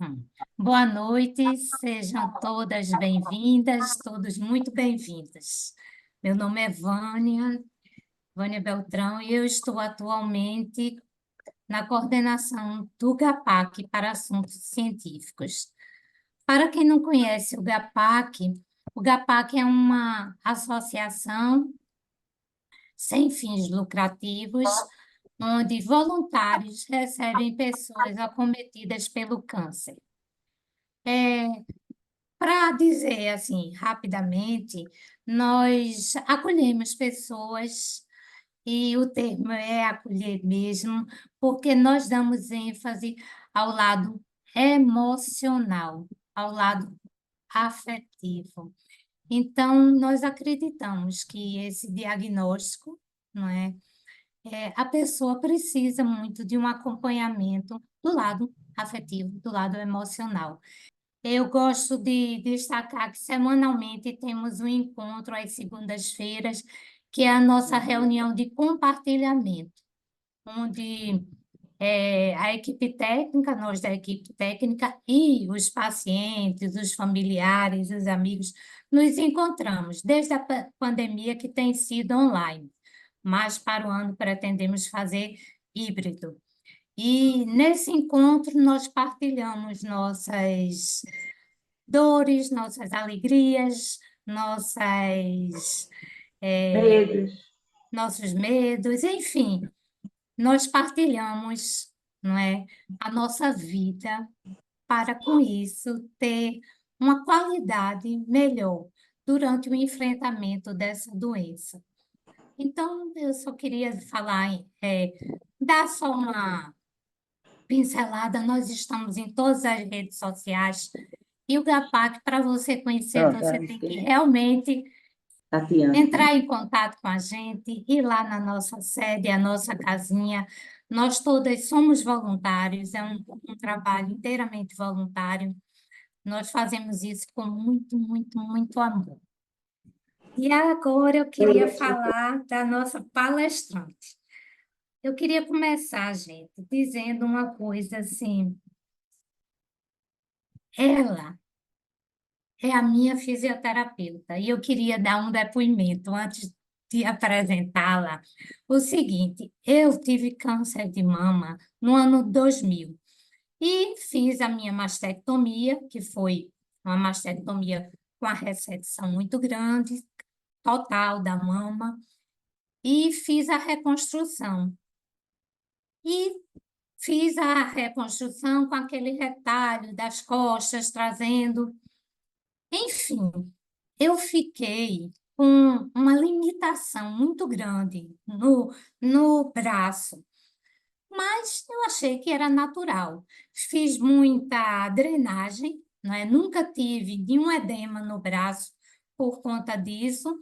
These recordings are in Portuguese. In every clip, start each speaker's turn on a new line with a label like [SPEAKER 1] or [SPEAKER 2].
[SPEAKER 1] Hum. Boa noite, sejam todas bem-vindas, todos muito bem-vindas. Meu nome é Vânia Beltrão, e eu estou atualmente na coordenação do GAPAC para assuntos científicos. Para quem não conhece o GAPAC é uma associação sem fins lucrativos, onde voluntários recebem pessoas acometidas pelo câncer. Para dizer assim, rapidamente, nós acolhemos pessoas, e o termo é acolher mesmo, porque nós damos ênfase ao lado emocional, ao lado afetivo. Então, nós acreditamos que esse diagnóstico, não é, a pessoa precisa muito de um acompanhamento do lado afetivo, do lado emocional. Eu gosto de destacar que semanalmente temos um encontro às segundas-feiras, que é a nossa reunião de compartilhamento, onde a equipe técnica, nós da equipe técnica e os pacientes, os familiares, os amigos, nos encontramos desde a pandemia, que tem sido online, mas para o ano pretendemos fazer híbrido. E nesse encontro nós partilhamos nossas dores, nossas alegrias, eh,
[SPEAKER 2] Medos.
[SPEAKER 1] nossos medos, enfim, nós partilhamos, não é, a nossa vida para, com isso, ter uma qualidade melhor durante o enfrentamento dessa doença. Então, eu só queria falar, dar só uma pincelada. Nós estamos em todas as redes sociais. E o GAPAC, para você conhecer,
[SPEAKER 2] Pronto,
[SPEAKER 1] você tem que realmente
[SPEAKER 2] Tatiana, né?
[SPEAKER 1] entrar em contato com a gente, ir lá na nossa sede, a nossa casinha. Nós todas somos voluntários, é um trabalho inteiramente voluntário. Nós fazemos isso com muito, muito, muito amor. E agora eu queria falar da nossa palestrante. Eu queria começar, gente, dizendo uma coisa assim: ela é a minha fisioterapeuta, e eu queria dar um depoimento antes de apresentá-la. O seguinte, eu tive câncer de mama no ano 2000 e fiz a minha mastectomia, que foi uma mastectomia com a ressecção muito grande, total da mama, e fiz a reconstrução. E fiz a reconstrução com aquele retalho das costas, trazendo. Enfim, eu fiquei com uma limitação muito grande no braço, mas eu achei que era natural. Fiz muita drenagem, né? Nunca tive nenhum edema no braço por conta disso,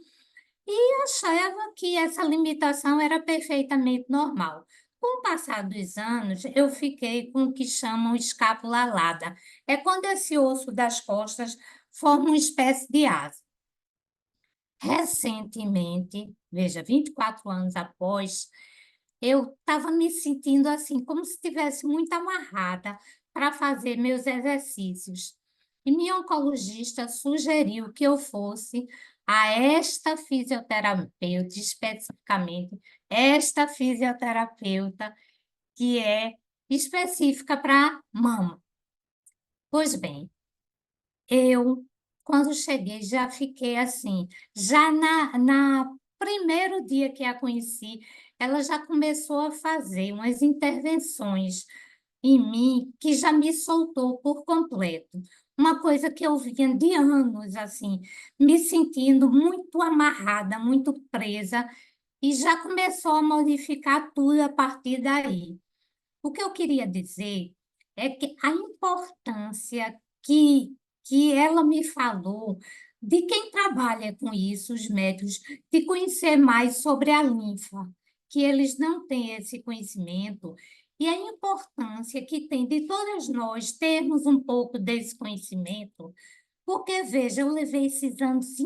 [SPEAKER 1] e achava que essa limitação era perfeitamente normal. Com o passar dos anos, eu fiquei com o que chamam escápula alada. É quando esse osso das costas forma uma espécie de asa. Recentemente, veja, 24 anos após, eu estava me sentindo assim, como se estivesse muito amarrada para fazer meus exercícios. E minha oncologista sugeriu que eu fosse a esta fisioterapeuta, especificamente, esta fisioterapeuta que é específica para mama. Pois bem, eu, quando cheguei, já fiquei assim, já na primeiro dia que a conheci, ela já começou a fazer umas intervenções em mim que já me soltou por completo. Uma coisa que eu vinha de anos, assim, me sentindo muito amarrada, muito presa, e já começou a modificar tudo a partir daí. O que eu queria dizer é que a importância que ela me falou, de quem trabalha com isso, os médicos, de conhecer mais sobre a linfa, que eles não têm esse conhecimento, e a importância que tem de todas nós termos um pouco desse conhecimento, porque, veja, eu levei esses anos,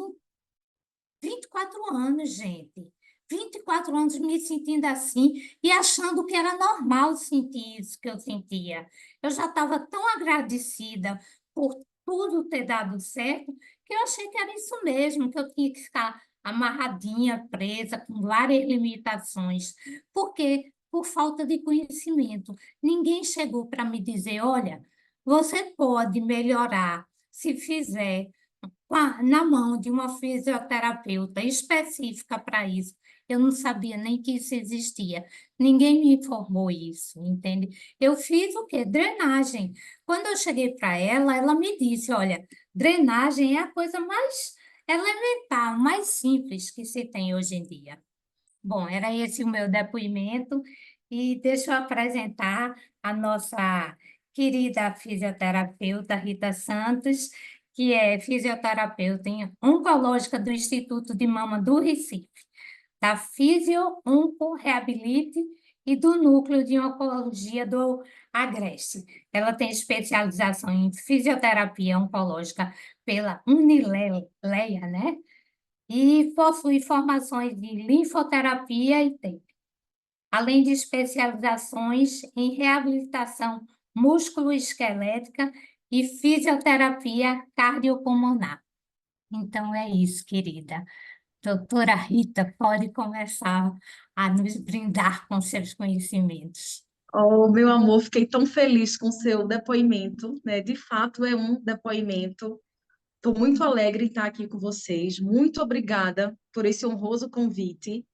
[SPEAKER 1] 24 anos, gente. 24 anos me sentindo assim e achando que era normal sentir isso que eu sentia. Eu já estava tão agradecida por tudo ter dado certo, que eu achei que era isso mesmo, que eu tinha que ficar amarradinha, presa, com várias limitações. Por quê? Por falta de conhecimento. Ninguém chegou para me dizer: olha, você pode melhorar se fizer na mão de uma fisioterapeuta específica para isso. Eu não sabia nem que isso existia. Ninguém me informou isso, entende? Eu fiz o quê? Drenagem. Quando eu cheguei para ela, ela me disse: olha, drenagem é a coisa mais elementar, mais simples que se tem hoje em dia. Bom, era esse o meu depoimento e deixa eu apresentar a nossa querida fisioterapeuta Rita Santos, que é fisioterapeuta oncológica do Instituto de Mama do Recife, da Fisio Onco Reabilite e do Núcleo de Oncologia do Agreste. Ela tem especialização em fisioterapia oncológica pela Unileia, né? E possui formações de linfoterapia e TEP, além de especializações em reabilitação músculo-esquelética e fisioterapia cardiopulmonar. Então é isso, querida. Doutora Rita, pode começar a nos brindar com seus conhecimentos.
[SPEAKER 2] Oh, meu amor, fiquei tão feliz com o seu depoimento, né? De fato, é um depoimento. Estou muito alegre em estar aqui com vocês. Muito obrigada por esse honroso convite.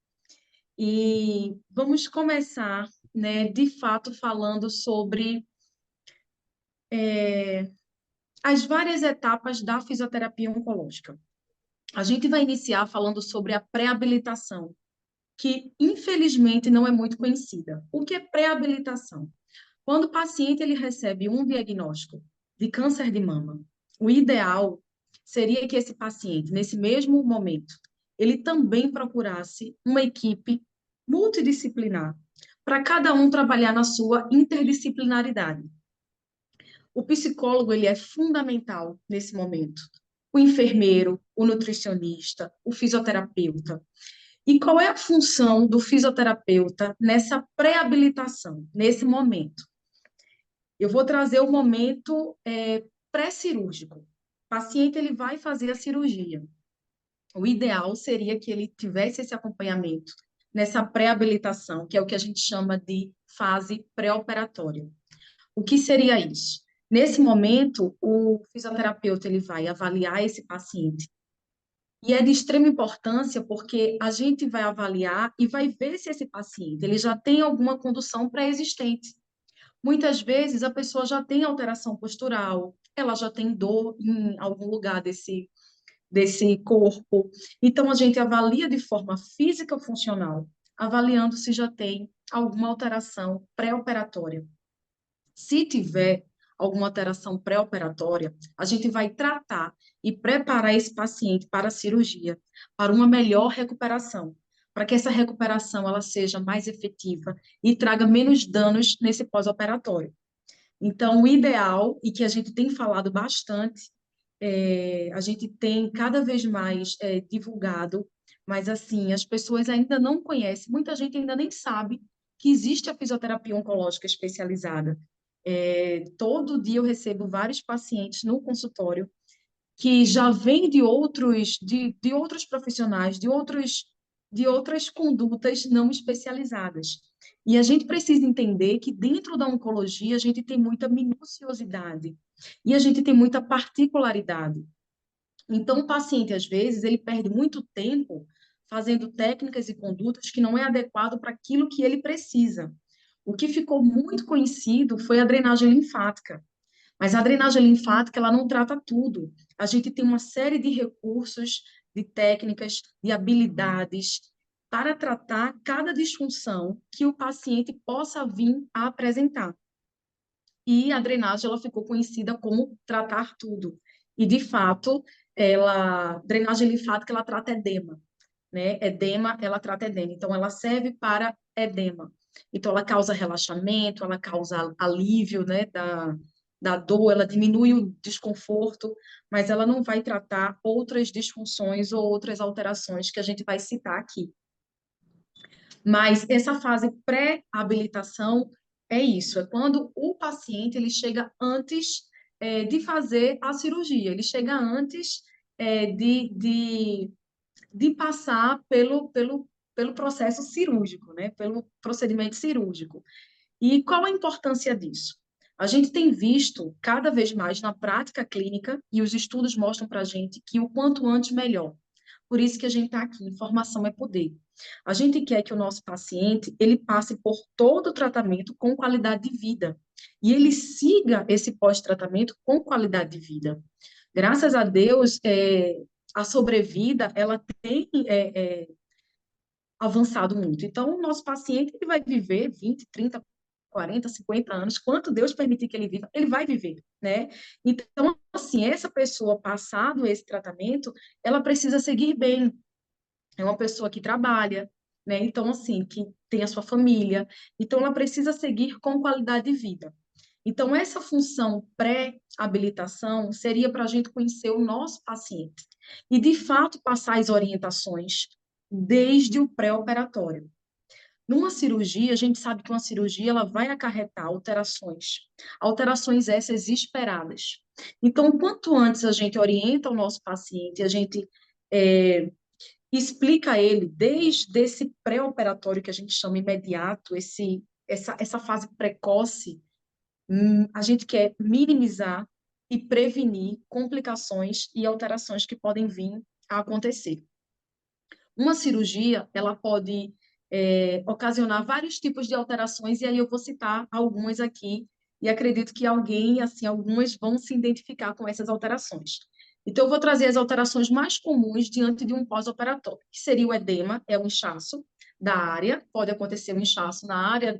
[SPEAKER 2] E vamos começar, né, de fato, falando sobre as várias etapas da fisioterapia oncológica. A gente vai iniciar falando sobre a pré-habilitação, que infelizmente não é muito conhecida. O que é pré-habilitação? Quando o paciente ele recebe um diagnóstico de câncer de mama, o ideal seria que esse paciente, nesse mesmo momento, ele também procurasse uma equipe multidisciplinar, para cada um trabalhar na sua interdisciplinaridade. O psicólogo ele é fundamental nesse momento. O enfermeiro, o nutricionista, o fisioterapeuta. E qual é a função do fisioterapeuta nessa pré-habilitação, nesse momento? Eu vou trazer o momento pré-cirúrgico. O paciente ele vai fazer a cirurgia. O ideal seria que ele tivesse esse acompanhamento nessa pré-habilitação, que é o que a gente chama de fase pré-operatória. O que seria isso? Nesse momento, o fisioterapeuta ele vai avaliar esse paciente. E é de extrema importância porque a gente vai avaliar e vai ver se esse paciente ele já tem alguma condução pré-existente. Muitas vezes a pessoa já tem alteração postural, ela já tem dor em algum lugar desse corpo. Então, a gente avalia de forma física ou funcional, avaliando se já tem alguma alteração pré-operatória. Se tiver alguma alteração pré-operatória, a gente vai tratar e preparar esse paciente para a cirurgia, para uma melhor recuperação, para que essa recuperação ela seja mais efetiva e traga menos danos nesse pós-operatório. Então, o ideal, e que a gente tem falado bastante, a gente tem cada vez mais divulgado, mas assim, as pessoas ainda não conhecem, muita gente ainda nem sabe que existe a fisioterapia oncológica especializada. Todo dia eu recebo vários pacientes no consultório que já vêm de outros profissionais, de outras condutas não especializadas. E a gente precisa entender que dentro da oncologia a gente tem muita minuciosidade e a gente tem muita particularidade. Então, o paciente, às vezes, ele perde muito tempo fazendo técnicas e condutas que não é adequado para aquilo que ele precisa. O que ficou muito conhecido foi a drenagem linfática. Mas a drenagem linfática, ela não trata tudo. A gente tem uma série de recursos, de técnicas, de habilidades para tratar cada disfunção que o paciente possa vir a apresentar. E a drenagem, ela ficou conhecida como tratar tudo. E, de fato, drenagem linfática, ela trata edema, né? Edema, ela trata edema. Então, ela serve para edema. Então, ela causa relaxamento, ela causa alívio, né, da dor, ela diminui o desconforto, mas ela não vai tratar outras disfunções ou outras alterações que a gente vai citar aqui. Mas essa fase pré-habilitação é isso, é quando o paciente ele chega antes de fazer a cirurgia, ele chega antes de passar pelo processo cirúrgico, né? Pelo procedimento cirúrgico. E qual a importância disso? A gente tem visto cada vez mais na prática clínica, e os estudos mostram para a gente que o quanto antes melhor. Por isso que a gente está aqui, informação é poder. A gente quer que o nosso paciente ele passe por todo o tratamento com qualidade de vida e ele siga esse pós-tratamento com qualidade de vida. Graças a Deus, a sobrevida ela tem avançado muito. Então, o nosso paciente ele vai viver 20, 30, 40, 50 anos, quanto Deus permitir que ele viva, ele vai viver, né? Então, assim, essa pessoa passado esse tratamento, ela precisa seguir bem, é uma pessoa que trabalha, né? Então, assim, que tem a sua família. Então, ela precisa seguir com qualidade de vida. Então, essa função pré-habilitação seria para a gente conhecer o nosso paciente e, de fato, passar as orientações desde o pré-operatório. Numa cirurgia, a gente sabe que uma cirurgia ela vai acarretar alterações, alterações essas esperadas. Então, quanto antes a gente orienta o nosso paciente, a gente é, explica a ele desde esse pré-operatório que a gente chama imediato, essa fase precoce, a gente quer minimizar e prevenir complicações e alterações que podem vir a acontecer. Uma cirurgia, ela pode ocasionar vários tipos de alterações, e aí eu vou citar algumas aqui, e acredito que alguém, assim, algumas vão se identificar com essas alterações. Então, eu vou trazer as alterações mais comuns diante de um pós-operatório, que seria o edema, é o inchaço da área, pode acontecer um inchaço na área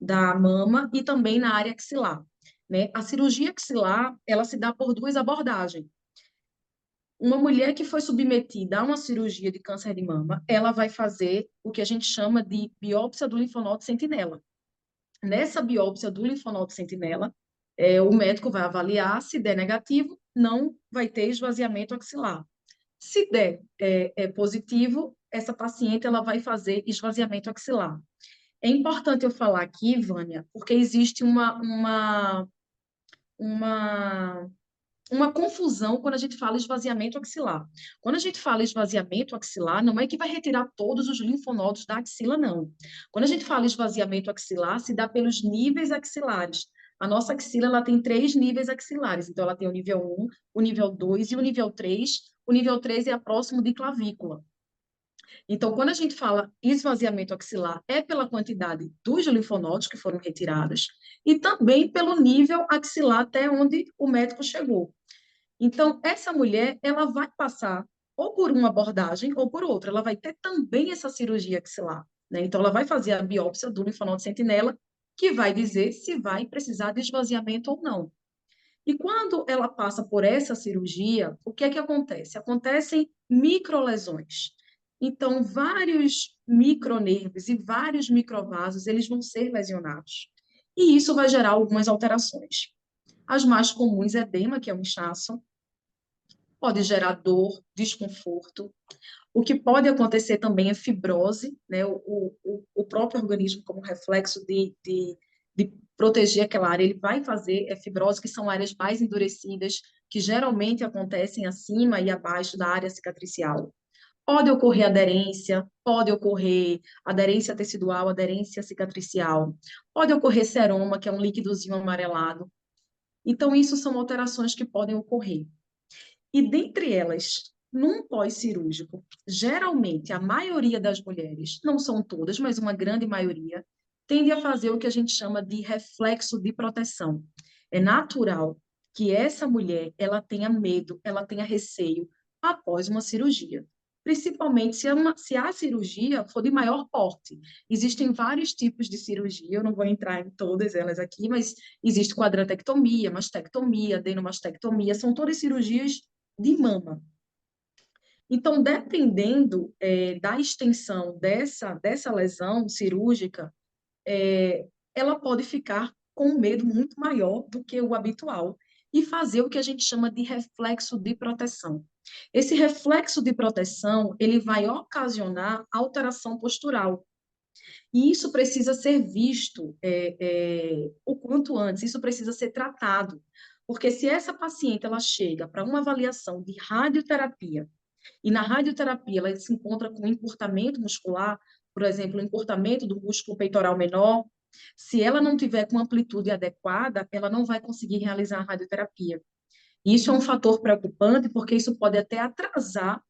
[SPEAKER 2] da mama e também na área axilar, né? A cirurgia axilar, ela se dá por duas abordagens. Uma mulher que foi submetida a uma cirurgia de câncer de mama, ela vai fazer o que a gente chama de biópsia do linfonodo sentinela. Nessa biópsia do linfonodo sentinela, o médico vai avaliar, se der negativo, não vai ter esvaziamento axilar. Se der positivo, essa paciente ela vai fazer esvaziamento axilar. É importante eu falar aqui, Vânia, porque existe uma uma confusão quando a gente fala esvaziamento axilar. Quando a gente fala esvaziamento axilar, não é que vai retirar todos os linfonodos da axila, não. Quando a gente fala esvaziamento axilar, se dá pelos níveis axilares. A nossa axila ela tem 3 níveis axilares. Então, ela tem o nível 1, o nível 2 e o nível 3. O nível 3 é próximo de clavícula. Então, quando a gente fala esvaziamento axilar, é pela quantidade dos linfonodos que foram retirados e também pelo nível axilar até onde o médico chegou. Então, essa mulher, ela vai passar ou por uma abordagem ou por outra. Ela vai ter também essa cirurgia axilar, né? Então, ela vai fazer a biópsia do linfonodo sentinela, que vai dizer se vai precisar de esvaziamento ou não. E quando ela passa por essa cirurgia, o que é que acontece? Acontecem microlesões. Então, vários micronervos e vários microvasos, eles vão ser lesionados. E isso vai gerar algumas alterações. As mais comuns é edema, que é o inchaço, pode gerar dor, desconforto. O que pode acontecer também é fibrose, né? O próprio organismo, como reflexo de proteger aquela área, ele vai fazer fibrose, que são áreas mais endurecidas, que geralmente acontecem acima e abaixo da área cicatricial. Pode ocorrer aderência, pode ocorrer aderência tecidual, aderência cicatricial, pode ocorrer seroma, que é um líquidozinho amarelado. Então, isso são alterações que podem ocorrer. E dentre elas, num pós-cirúrgico, geralmente a maioria das mulheres, não são todas, mas uma grande maioria, tende a fazer o que a gente chama de reflexo de proteção. É natural que essa mulher ela tenha medo, ela tenha receio após uma cirurgia. Principalmente se a cirurgia for de maior porte. Existem vários tipos de cirurgia, eu não vou entrar em todas elas aqui, mas existe quadrantectomia, mastectomia, adenomastectomia, são todas cirurgias de mama. Então, dependendo da extensão dessa lesão cirúrgica, ela pode ficar com um medo muito maior do que o habitual e fazer o que a gente chama de reflexo de proteção. Esse reflexo de proteção, ele vai ocasionar alteração postural. E isso precisa ser visto o quanto antes, isso precisa ser tratado. Porque se essa paciente ela chega para uma avaliação de radioterapia, e na radioterapia ela se encontra com encurtamento muscular, por exemplo, o encurtamento do músculo peitoral menor, se ela não tiver com amplitude adequada, ela não vai conseguir realizar a radioterapia. Isso é um fator preocupante, porque isso pode até atrasar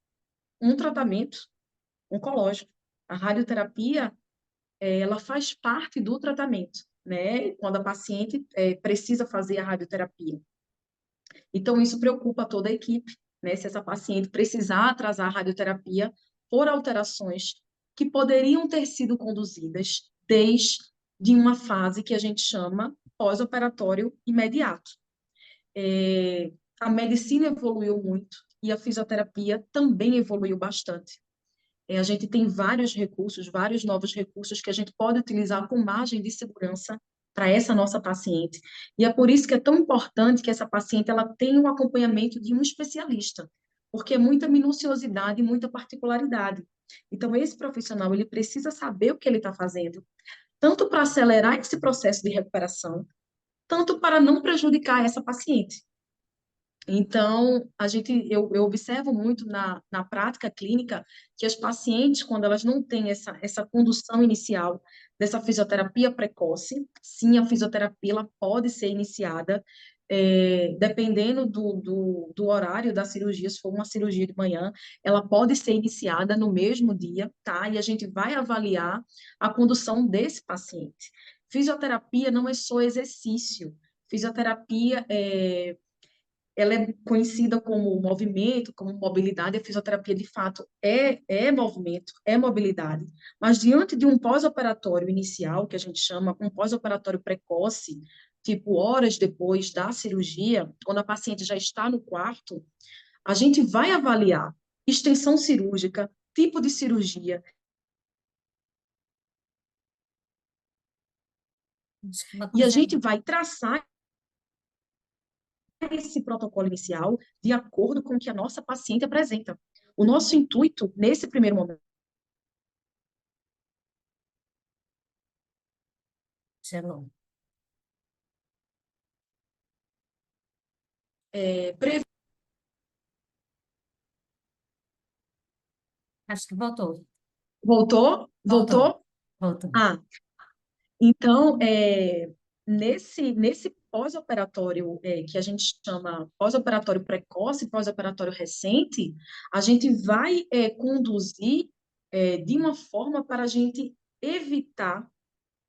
[SPEAKER 2] um tratamento oncológico. A radioterapia, ela faz parte do tratamento, né? Quando a paciente precisa fazer a radioterapia. Então, isso preocupa toda a equipe, né? Se essa paciente precisar atrasar a radioterapia por alterações que poderiam ter sido conduzidas desde uma fase que a gente chama pós-operatório imediato. A medicina evoluiu muito e a fisioterapia também evoluiu bastante. A gente tem vários recursos, vários novos recursos que a gente pode utilizar com margem de segurança para essa nossa paciente. E é por isso que é tão importante que essa paciente ela tenha o acompanhamento de um especialista, porque é muita minuciosidade e muita particularidade. Então, esse profissional ele precisa saber o que ele está fazendo, tanto para acelerar esse processo de recuperação, tanto para não prejudicar essa paciente. Então, eu observo muito na prática clínica que as pacientes, quando elas não têm essa condução inicial dessa fisioterapia precoce, sim, a fisioterapia ela pode ser iniciada, dependendo do horário da cirurgia, se for uma cirurgia de manhã, ela pode ser iniciada no mesmo dia, tá? E a gente vai avaliar a condução desse paciente. Fisioterapia não é só exercício, fisioterapia ela é conhecida como movimento, como mobilidade. A fisioterapia, de fato, é movimento, é mobilidade. Mas diante de um pós-operatório inicial, que a gente chama um pós-operatório precoce, tipo horas depois da cirurgia, quando a paciente já está no quarto, a gente vai avaliar extensão cirúrgica, tipo de cirurgia,
[SPEAKER 1] Desculpa,
[SPEAKER 2] e a
[SPEAKER 1] coisa.
[SPEAKER 2] gente vai traçar esse protocolo inicial de acordo com o que a nossa paciente apresenta. O nosso intuito, nesse primeiro momento,
[SPEAKER 1] Gelou.
[SPEAKER 2] prever.
[SPEAKER 1] Acho que voltou.
[SPEAKER 2] Voltou?
[SPEAKER 1] Voltou.
[SPEAKER 2] Voltou?
[SPEAKER 1] Voltou.
[SPEAKER 2] Ah, então, nesse pós-operatório, que a gente chama pós-operatório precoce, pós-operatório recente, a gente vai conduzir de uma forma para a gente evitar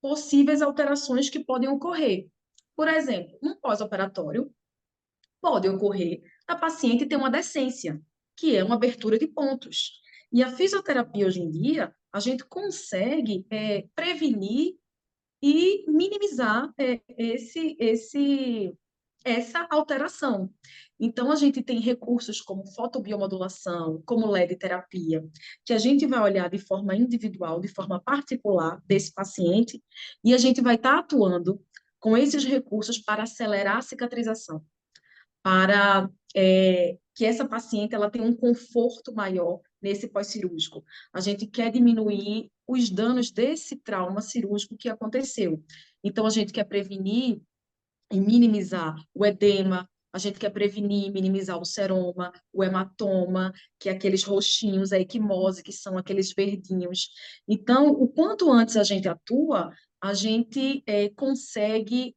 [SPEAKER 2] possíveis alterações que podem ocorrer. Por exemplo, no pós-operatório, pode ocorrer a paciente ter uma decência, que é uma abertura de pontos. E a fisioterapia, hoje em dia, a gente consegue prevenir e minimizar essa alteração. Então, a gente tem recursos como fotobiomodulação, como LED terapia, que a gente vai olhar de forma individual, de forma particular desse paciente, e a gente vai estar atuando com esses recursos para acelerar a cicatrização, para que essa paciente ela tenha um conforto maior nesse pós-cirúrgico. A gente quer diminuir os danos desse trauma cirúrgico que aconteceu. Então, a gente quer prevenir e minimizar o edema, a gente quer prevenir e minimizar o seroma, o hematoma, que é aqueles roxinhos, a equimose, que são aqueles verdinhos. Então, o quanto antes a gente atua, a gente consegue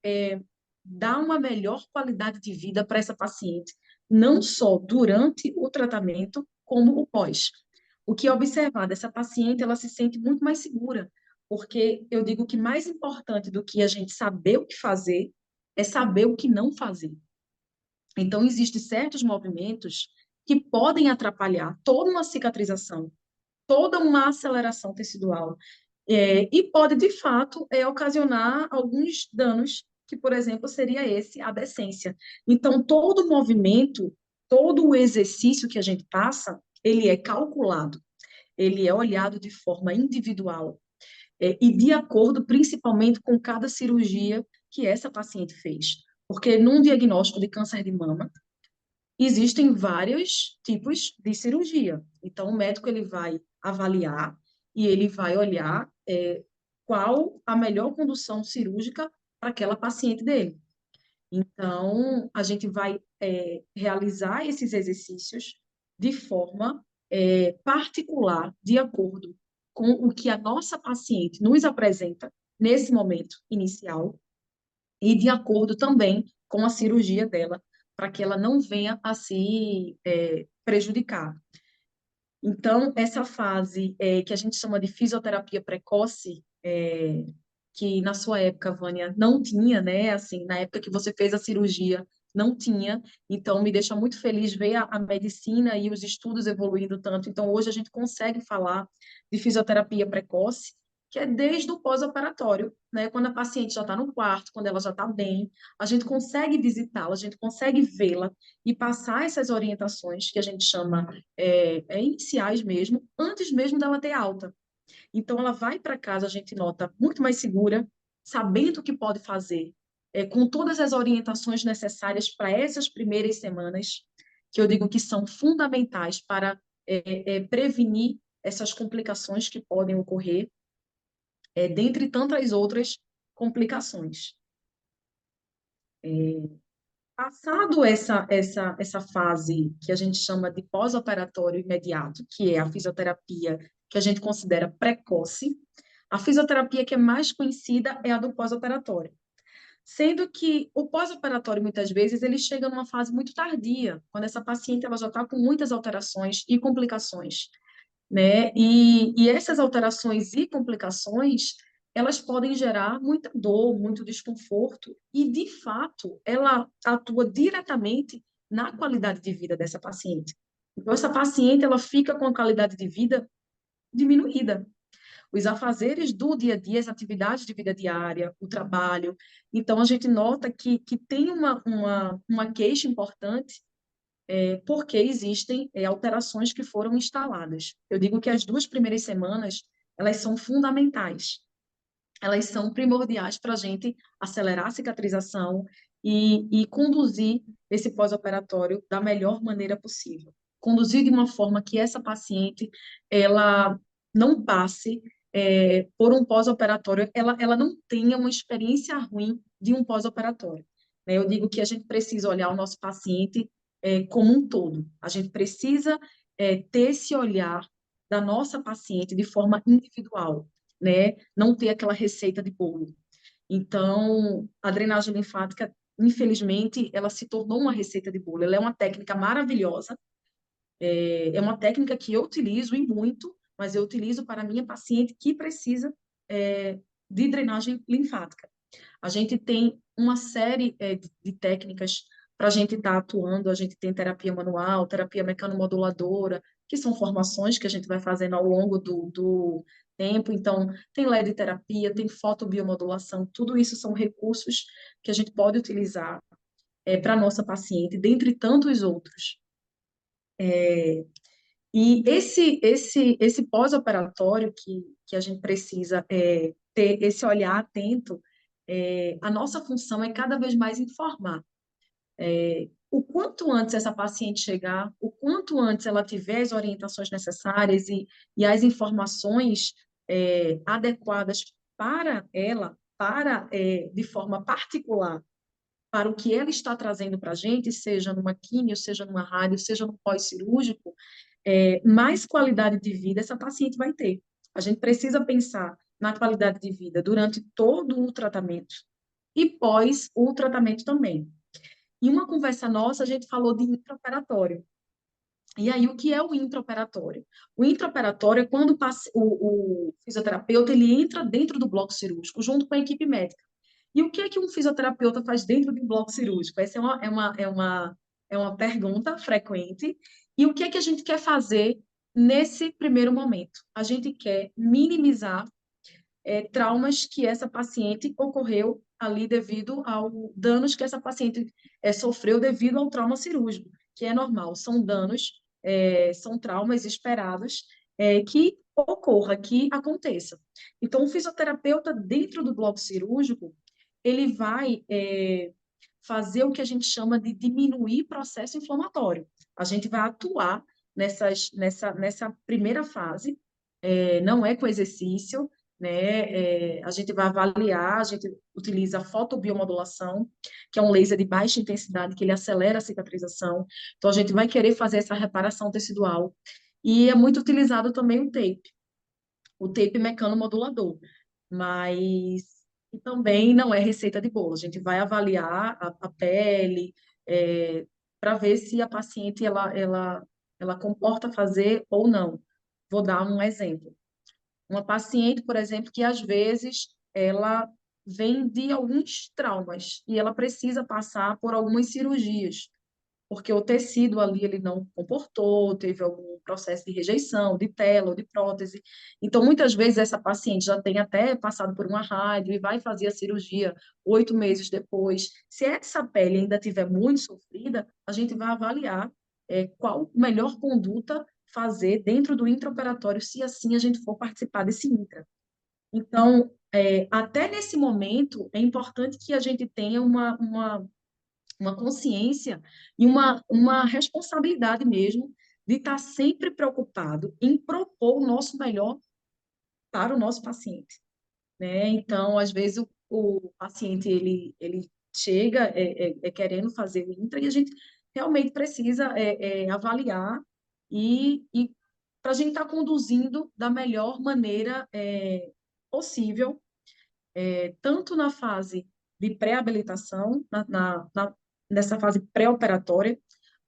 [SPEAKER 2] dar uma melhor qualidade de vida para essa paciente, não só durante o tratamento, como o pós. O que é observado, essa paciente, ela se sente muito mais segura, porque eu digo que mais importante do que a gente saber o que fazer é saber o que não fazer. Então, existem certos movimentos que podem atrapalhar toda uma cicatrização, toda uma aceleração tecidual, e pode, de fato, ocasionar alguns danos, que, por exemplo, seria esse, a decência. Então, todo movimento, todo o exercício que a gente passa, ele é calculado, ele é olhado de forma individual, e de acordo, principalmente, com cada cirurgia que essa paciente fez. Porque num diagnóstico de câncer de mama, Existem vários tipos de cirurgia. Então, o médico ele vai avaliar e ele vai olhar qual a melhor condução cirúrgica para aquela paciente dele. Então, a gente vai realizar esses exercícios de forma particular, de acordo com o que a nossa paciente nos apresenta nesse momento inicial e de acordo também com a cirurgia dela, para que ela não venha a se prejudicar. Então, essa fase que a gente chama de fisioterapia precoce, que na sua época, Vânia, não tinha, né? Assim, na época que você fez a cirurgia, não tinha. Então, me deixa muito feliz ver a medicina e os estudos evoluindo tanto. Então, hoje a gente consegue falar de fisioterapia precoce, que é desde o pós-operatório, né? Quando a paciente já está no quarto, quando ela já está bem, a gente consegue visitá-la, a gente consegue vê-la e passar essas orientações que a gente chama iniciais mesmo, antes mesmo dela ter alta. Então, ela vai para casa, a gente nota, muito mais segura, sabendo o que pode fazer, com todas as orientações necessárias para essas primeiras semanas, que eu digo que são fundamentais para prevenir essas complicações que podem ocorrer, dentre tantas outras complicações. Passado essa fase que a gente chama de pós-operatório imediato, que é a fisioterapia que a gente considera precoce, a fisioterapia que é mais conhecida é a do pós-operatório. Sendo que o pós-operatório, muitas vezes, ele chega numa fase muito tardia, quando essa paciente ela já está com muitas alterações e complicações, né? E essas alterações e complicações, elas podem gerar muita dor, muito desconforto, e, de fato, ela atua diretamente na qualidade de vida dessa paciente. Então, essa paciente, ela fica com a qualidade de vida diminuída, os afazeres do dia a dia, as atividades de vida diária, o trabalho. Então, a gente nota que tem uma queixa importante porque existem alterações que foram instaladas. Eu digo que as 2 primeiras semanas, elas são fundamentais. Elas são primordiais para a gente acelerar a cicatrização e conduzir esse pós-operatório da melhor maneira possível. Conduzir de uma forma que essa paciente ela não passe por um pós-operatório, ela não tenha uma experiência ruim de um pós-operatório. Né? Eu digo que a gente precisa olhar o nosso paciente como um todo. A gente precisa ter esse olhar da nossa paciente de forma individual, né? Não ter aquela receita de bolo. Então, a drenagem linfática, infelizmente, ela se tornou uma receita de bolo. Ela é uma técnica maravilhosa, é uma técnica que eu utilizo e muito, mas eu utilizo para a minha paciente que precisa de drenagem linfática. A gente tem uma série de técnicas para a gente estar atuando. A gente tem terapia manual, terapia mecanomoduladora, que são formações que a gente vai fazendo ao longo do tempo. Então, tem LED terapia, tem fotobiomodulação, tudo isso são recursos que a gente pode utilizar para a nossa paciente, dentre tantos outros. E esse pós-operatório que a gente precisa ter esse olhar atento, a nossa função é cada vez mais informar. O quanto antes essa paciente chegar, o quanto antes ela tiver as orientações necessárias e as informações adequadas para ela, de forma particular, para o que ela está trazendo para a gente, seja numa químio, seja numa rádio, seja no pós-cirúrgico, mais qualidade de vida essa paciente vai ter. A gente precisa pensar na qualidade de vida durante todo o tratamento e pós o tratamento também. Em uma conversa nossa, a gente falou de intraoperatório. E aí, o que é o intraoperatório? O intraoperatório é quando o fisioterapeuta ele entra dentro do bloco cirúrgico, junto com a equipe médica. E o que é que um fisioterapeuta faz dentro de um bloco cirúrgico? Essa é uma pergunta frequente. E o que é que a gente quer fazer nesse primeiro momento? A gente quer minimizar traumas que essa paciente ocorreu ali devido ao danos que essa paciente sofreu devido ao trauma cirúrgico, que é normal, são danos, são traumas esperados que ocorra, que aconteça. Então, o fisioterapeuta dentro do bloco cirúrgico, ele vai fazer o que a gente chama de diminuir processo inflamatório. A gente vai atuar nessa primeira fase, não é com exercício, né? A gente vai avaliar, a gente utiliza a fotobiomodulação, que é um laser de baixa intensidade, que ele acelera a cicatrização. Então, a gente vai querer fazer essa reparação tecidual. E é muito utilizado também o tape mecanomodulador, mas também não é receita de bolo. A gente vai avaliar a pele, para ver se a paciente ela comporta fazer ou não. Vou dar um exemplo. Uma paciente, por exemplo, que às vezes ela vem de alguns traumas e ela precisa passar por algumas cirurgias, porque o tecido ali ele não comportou, teve algum processo de rejeição, de tela ou de prótese. Então, muitas vezes, essa paciente já tem até passado por uma rádio e vai fazer a cirurgia 8 meses depois. Se essa pele ainda estiver muito sofrida, a gente vai avaliar qual melhor conduta fazer dentro do intraoperatório, se assim a gente for participar desse intra. Então, até nesse momento, é importante que a gente tenha uma consciência e uma responsabilidade mesmo de estar sempre preocupado em propor o nosso melhor para o nosso paciente, né? Então, às vezes, o paciente, ele chega querendo fazer o intra e a gente realmente precisa avaliar e para a gente estar conduzindo da melhor maneira possível, tanto na fase de pré-habilitação, nessa fase pré-operatória,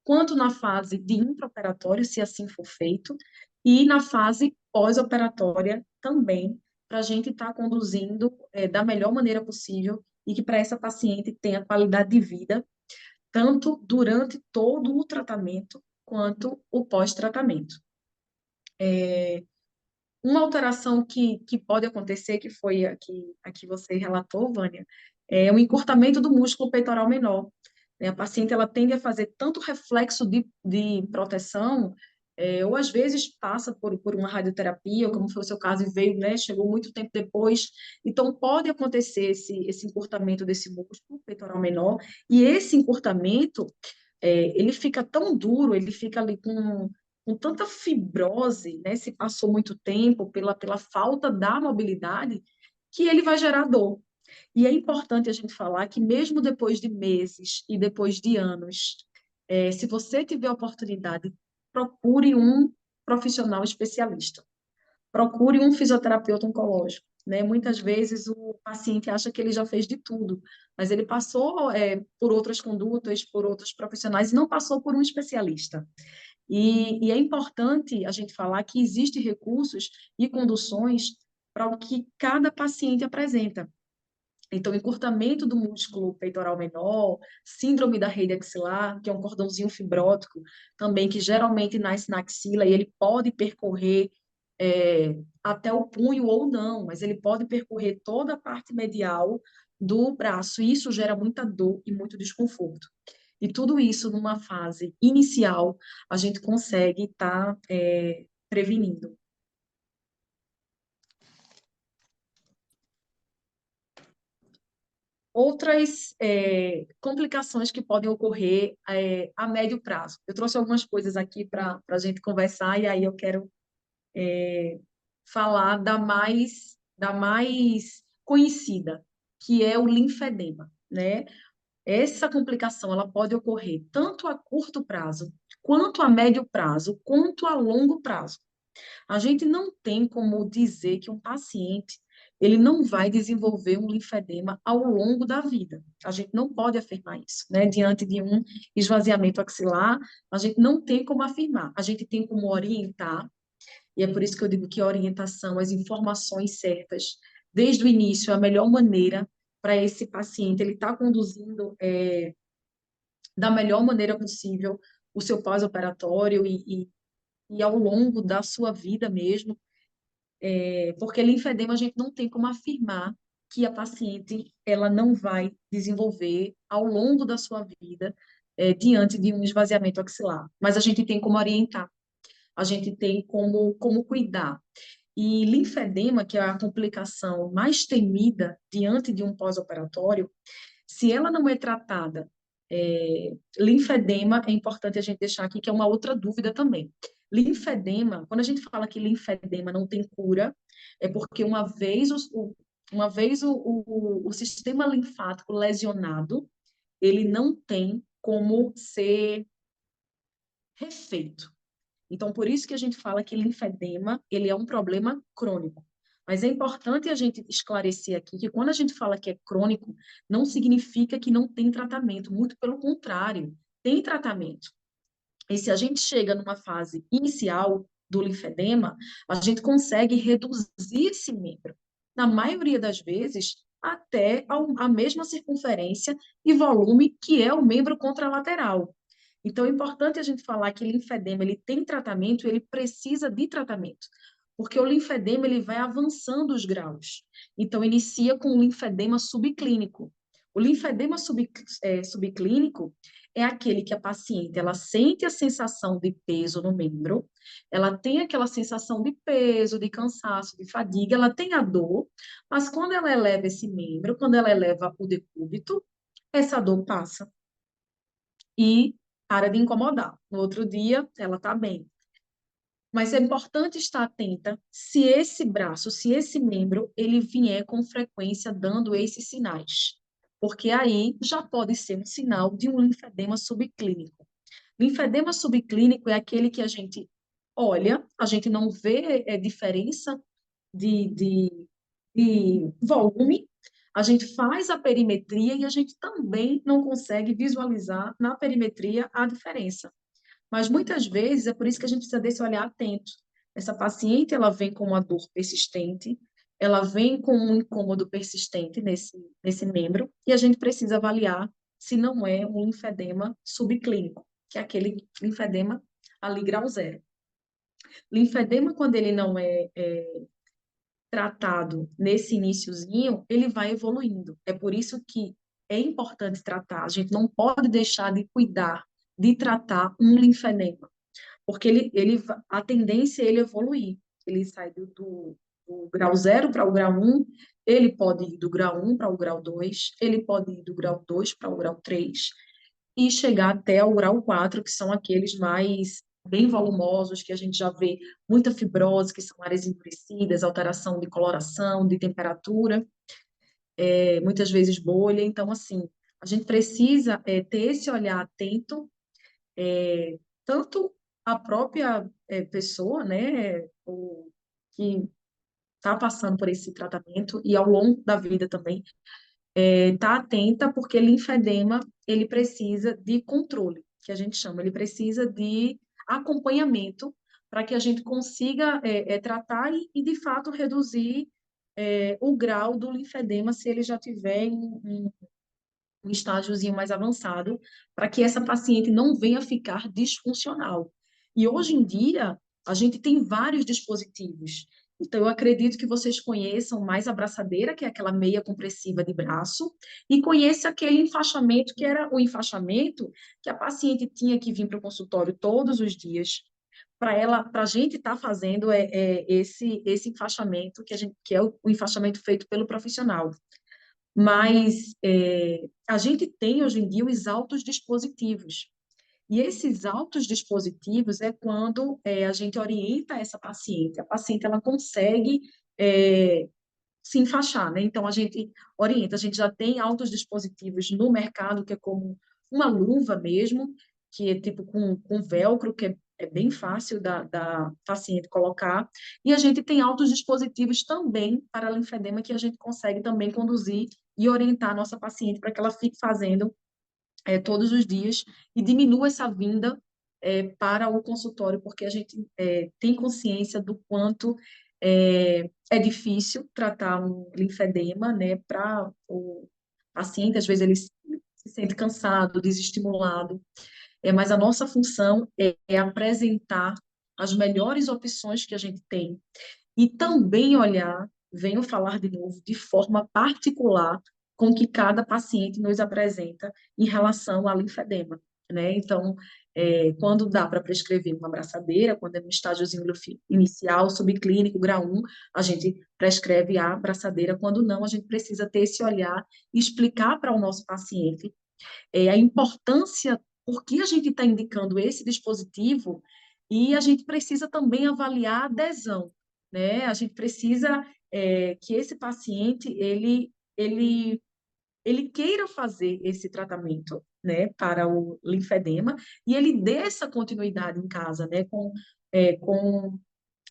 [SPEAKER 2] quanto na fase de intraoperatório, se assim for feito, e na fase pós-operatória também, para a gente estar conduzindo da melhor maneira possível e que para essa paciente tenha qualidade de vida, tanto durante todo o tratamento quanto o pós-tratamento. Uma alteração que pode acontecer, que foi a que você relatou, Vânia, é o encurtamento do músculo peitoral menor. A paciente ela tende a fazer tanto reflexo de proteção, ou às vezes passa por uma radioterapia, como foi o seu caso, e veio, né, chegou muito tempo depois. Então, pode acontecer esse encurtamento desse músculo peitoral menor, e esse encurtamento, ele fica tão duro, ele fica ali com tanta fibrose, né, se passou muito tempo pela falta da mobilidade, que ele vai gerar dor. E é importante a gente falar que mesmo depois de meses e depois de anos, se você tiver oportunidade, procure um profissional especialista. Procure um fisioterapeuta oncológico, né? Muitas vezes o paciente acha que ele já fez de tudo, mas ele passou por outras condutas, por outros profissionais e não passou por um especialista. E é importante a gente falar que existem recursos e conduções para o que cada paciente apresenta. Então, encurtamento do músculo peitoral menor, síndrome da rede axilar, que é um cordãozinho fibrótico, também que geralmente nasce na axila e ele pode percorrer até o punho ou não, mas ele pode percorrer toda a parte medial do braço, e isso gera muita dor e muito desconforto. E tudo isso, numa fase inicial, a gente consegue estar prevenindo. Outras complicações que podem ocorrer a médio prazo. Eu trouxe algumas coisas aqui para a gente conversar, e aí eu quero falar da mais conhecida, que é o linfedema, né? Essa complicação ela pode ocorrer tanto a curto prazo, quanto a médio prazo, quanto a longo prazo. A gente não tem como dizer que um paciente ele não vai desenvolver um linfedema ao longo da vida. A gente não pode afirmar isso, né? Diante de um esvaziamento axilar, a gente não tem como afirmar. A gente tem como orientar, e é por isso que eu digo que a orientação, as informações certas, desde o início, é a melhor maneira para esse paciente ele estar conduzindo da melhor maneira possível o seu pós-operatório e ao longo da sua vida mesmo, porque linfedema a gente não tem como afirmar que a paciente ela não vai desenvolver ao longo da sua vida diante de um esvaziamento axilar, mas a gente tem como orientar, a gente tem como cuidar. E linfedema, que é a complicação mais temida diante de um pós-operatório, Se ela não é tratada, linfedema, é importante a gente deixar aqui que é uma outra dúvida também. Linfedema, quando a gente fala que linfedema não tem cura, é porque uma vez o sistema linfático lesionado, ele não tem como ser refeito. Então, por isso que a gente fala que linfedema, ele é um problema crônico. Mas é importante a gente esclarecer aqui que quando a gente fala que é crônico, não significa que não tem tratamento, muito pelo contrário, tem tratamento. E se a gente chega numa fase inicial do linfedema, a gente consegue reduzir esse membro, na maioria das vezes, até a mesma circunferência e volume que é o membro contralateral. Então, é importante a gente falar que o linfedema ele tem tratamento, ele precisa de tratamento, porque o linfedema ele vai avançando os graus. Então, inicia com o linfedema subclínico. O linfedema subclínico é aquele que a paciente ela sente a sensação de peso no membro, ela tem aquela sensação de peso, de cansaço, de fadiga, ela tem a dor, mas quando ela eleva esse membro, quando ela eleva o decúbito, essa dor passa e para de incomodar. No outro dia, ela está bem. Mas é importante estar atenta se esse braço, se esse membro, ele vier com frequência dando esses sinais. Porque aí já pode ser um sinal de um linfedema subclínico. Linfedema subclínico é aquele que a gente olha, a gente não vê diferença de volume, a gente faz a perimetria e a gente também não consegue visualizar na perimetria a diferença. Mas muitas vezes é por isso que a gente precisa desse olhar atento. Essa paciente, ela vem com uma dor persistente, ela vem com um incômodo persistente nesse membro, e a gente precisa avaliar se não é um linfedema subclínico, que é aquele linfedema ali grau zero. Linfedema, quando ele não é tratado nesse iniciozinho, ele vai evoluindo. É por isso que é importante tratar. A gente não pode deixar de cuidar, de tratar um linfedema, porque a tendência é ele evoluir. Ele sai do grau zero para o grau um, ele pode ir do grau um para o grau 2, ele pode ir do grau 2 para o grau 3 e chegar até o grau 4, que são aqueles mais bem volumosos, que a gente já vê muita fibrose, que são áreas endurecidas, alteração de coloração, de temperatura, muitas vezes bolha. Então, assim, a gente precisa ter esse olhar atento, tanto a própria pessoa, né, que está passando por esse tratamento e ao longo da vida também, tá atenta, porque linfedema, ele precisa de controle, que a gente chama, ele precisa de acompanhamento para que a gente consiga tratar e, de fato, reduzir o grau do linfedema se ele já tiver em um estágiozinho mais avançado, para que essa paciente não venha ficar disfuncional. E hoje em dia, a gente tem vários dispositivos. Então, eu acredito que vocês conheçam mais a braçadeira, que é aquela meia compressiva de braço, e conheça aquele enfaixamento, que era o enfaixamento que a paciente tinha que vir para o consultório todos os dias, para a gente estar fazendo esse enfaixamento, que é o enfaixamento feito pelo profissional. Mas a gente tem hoje em dia os autos dispositivos. E esses autos dispositivos é quando a gente orienta essa paciente. A paciente ela consegue se enfaixar, né? Então a gente orienta, a gente já tem autos dispositivos no mercado que é como uma luva mesmo, que é tipo com velcro, que é bem fácil da paciente colocar. E a gente tem autos dispositivos também para linfedema que a gente consegue também conduzir e orientar a nossa paciente para que ela fique fazendo todos os dias e diminua essa vinda para o consultório, porque a gente tem consciência do quanto é difícil tratar um linfedema, né, para o paciente, às vezes ele se sente cansado, desestimulado, mas a nossa função é apresentar as melhores opções que a gente tem e também olhar, venho falar de novo, de forma particular com que cada paciente nos apresenta em relação ao linfedema. né? Então, quando dá para prescrever uma abraçadeira, quando é no estágiozinho inicial, subclínico, grau 1, a gente prescreve a abraçadeira. Quando não, a gente precisa ter esse olhar e explicar para o nosso paciente a importância, por que a gente está indicando esse dispositivo, e a gente precisa também avaliar a adesão, né? A gente precisa que esse paciente, ele queira fazer esse tratamento, né, para o linfedema, e ele dê essa continuidade em casa, né, é, com,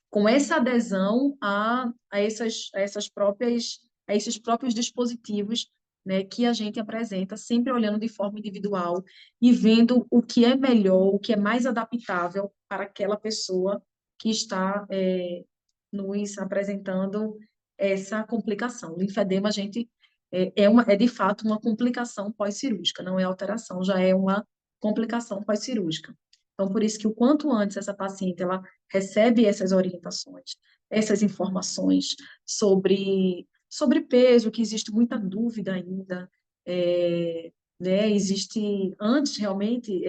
[SPEAKER 2] com essa adesão a esses próprios dispositivos, né, que a gente apresenta, sempre olhando de forma individual e vendo o que é melhor, o que é mais adaptável para aquela pessoa que está nos apresentando essa complicação. O linfedema, a gente é de fato uma complicação pós-cirúrgica, não é alteração, já é uma complicação pós-cirúrgica. Então, por isso que o quanto antes essa paciente ela recebe essas orientações, essas informações sobre peso, que existe muita dúvida ainda, né? Existe, antes realmente,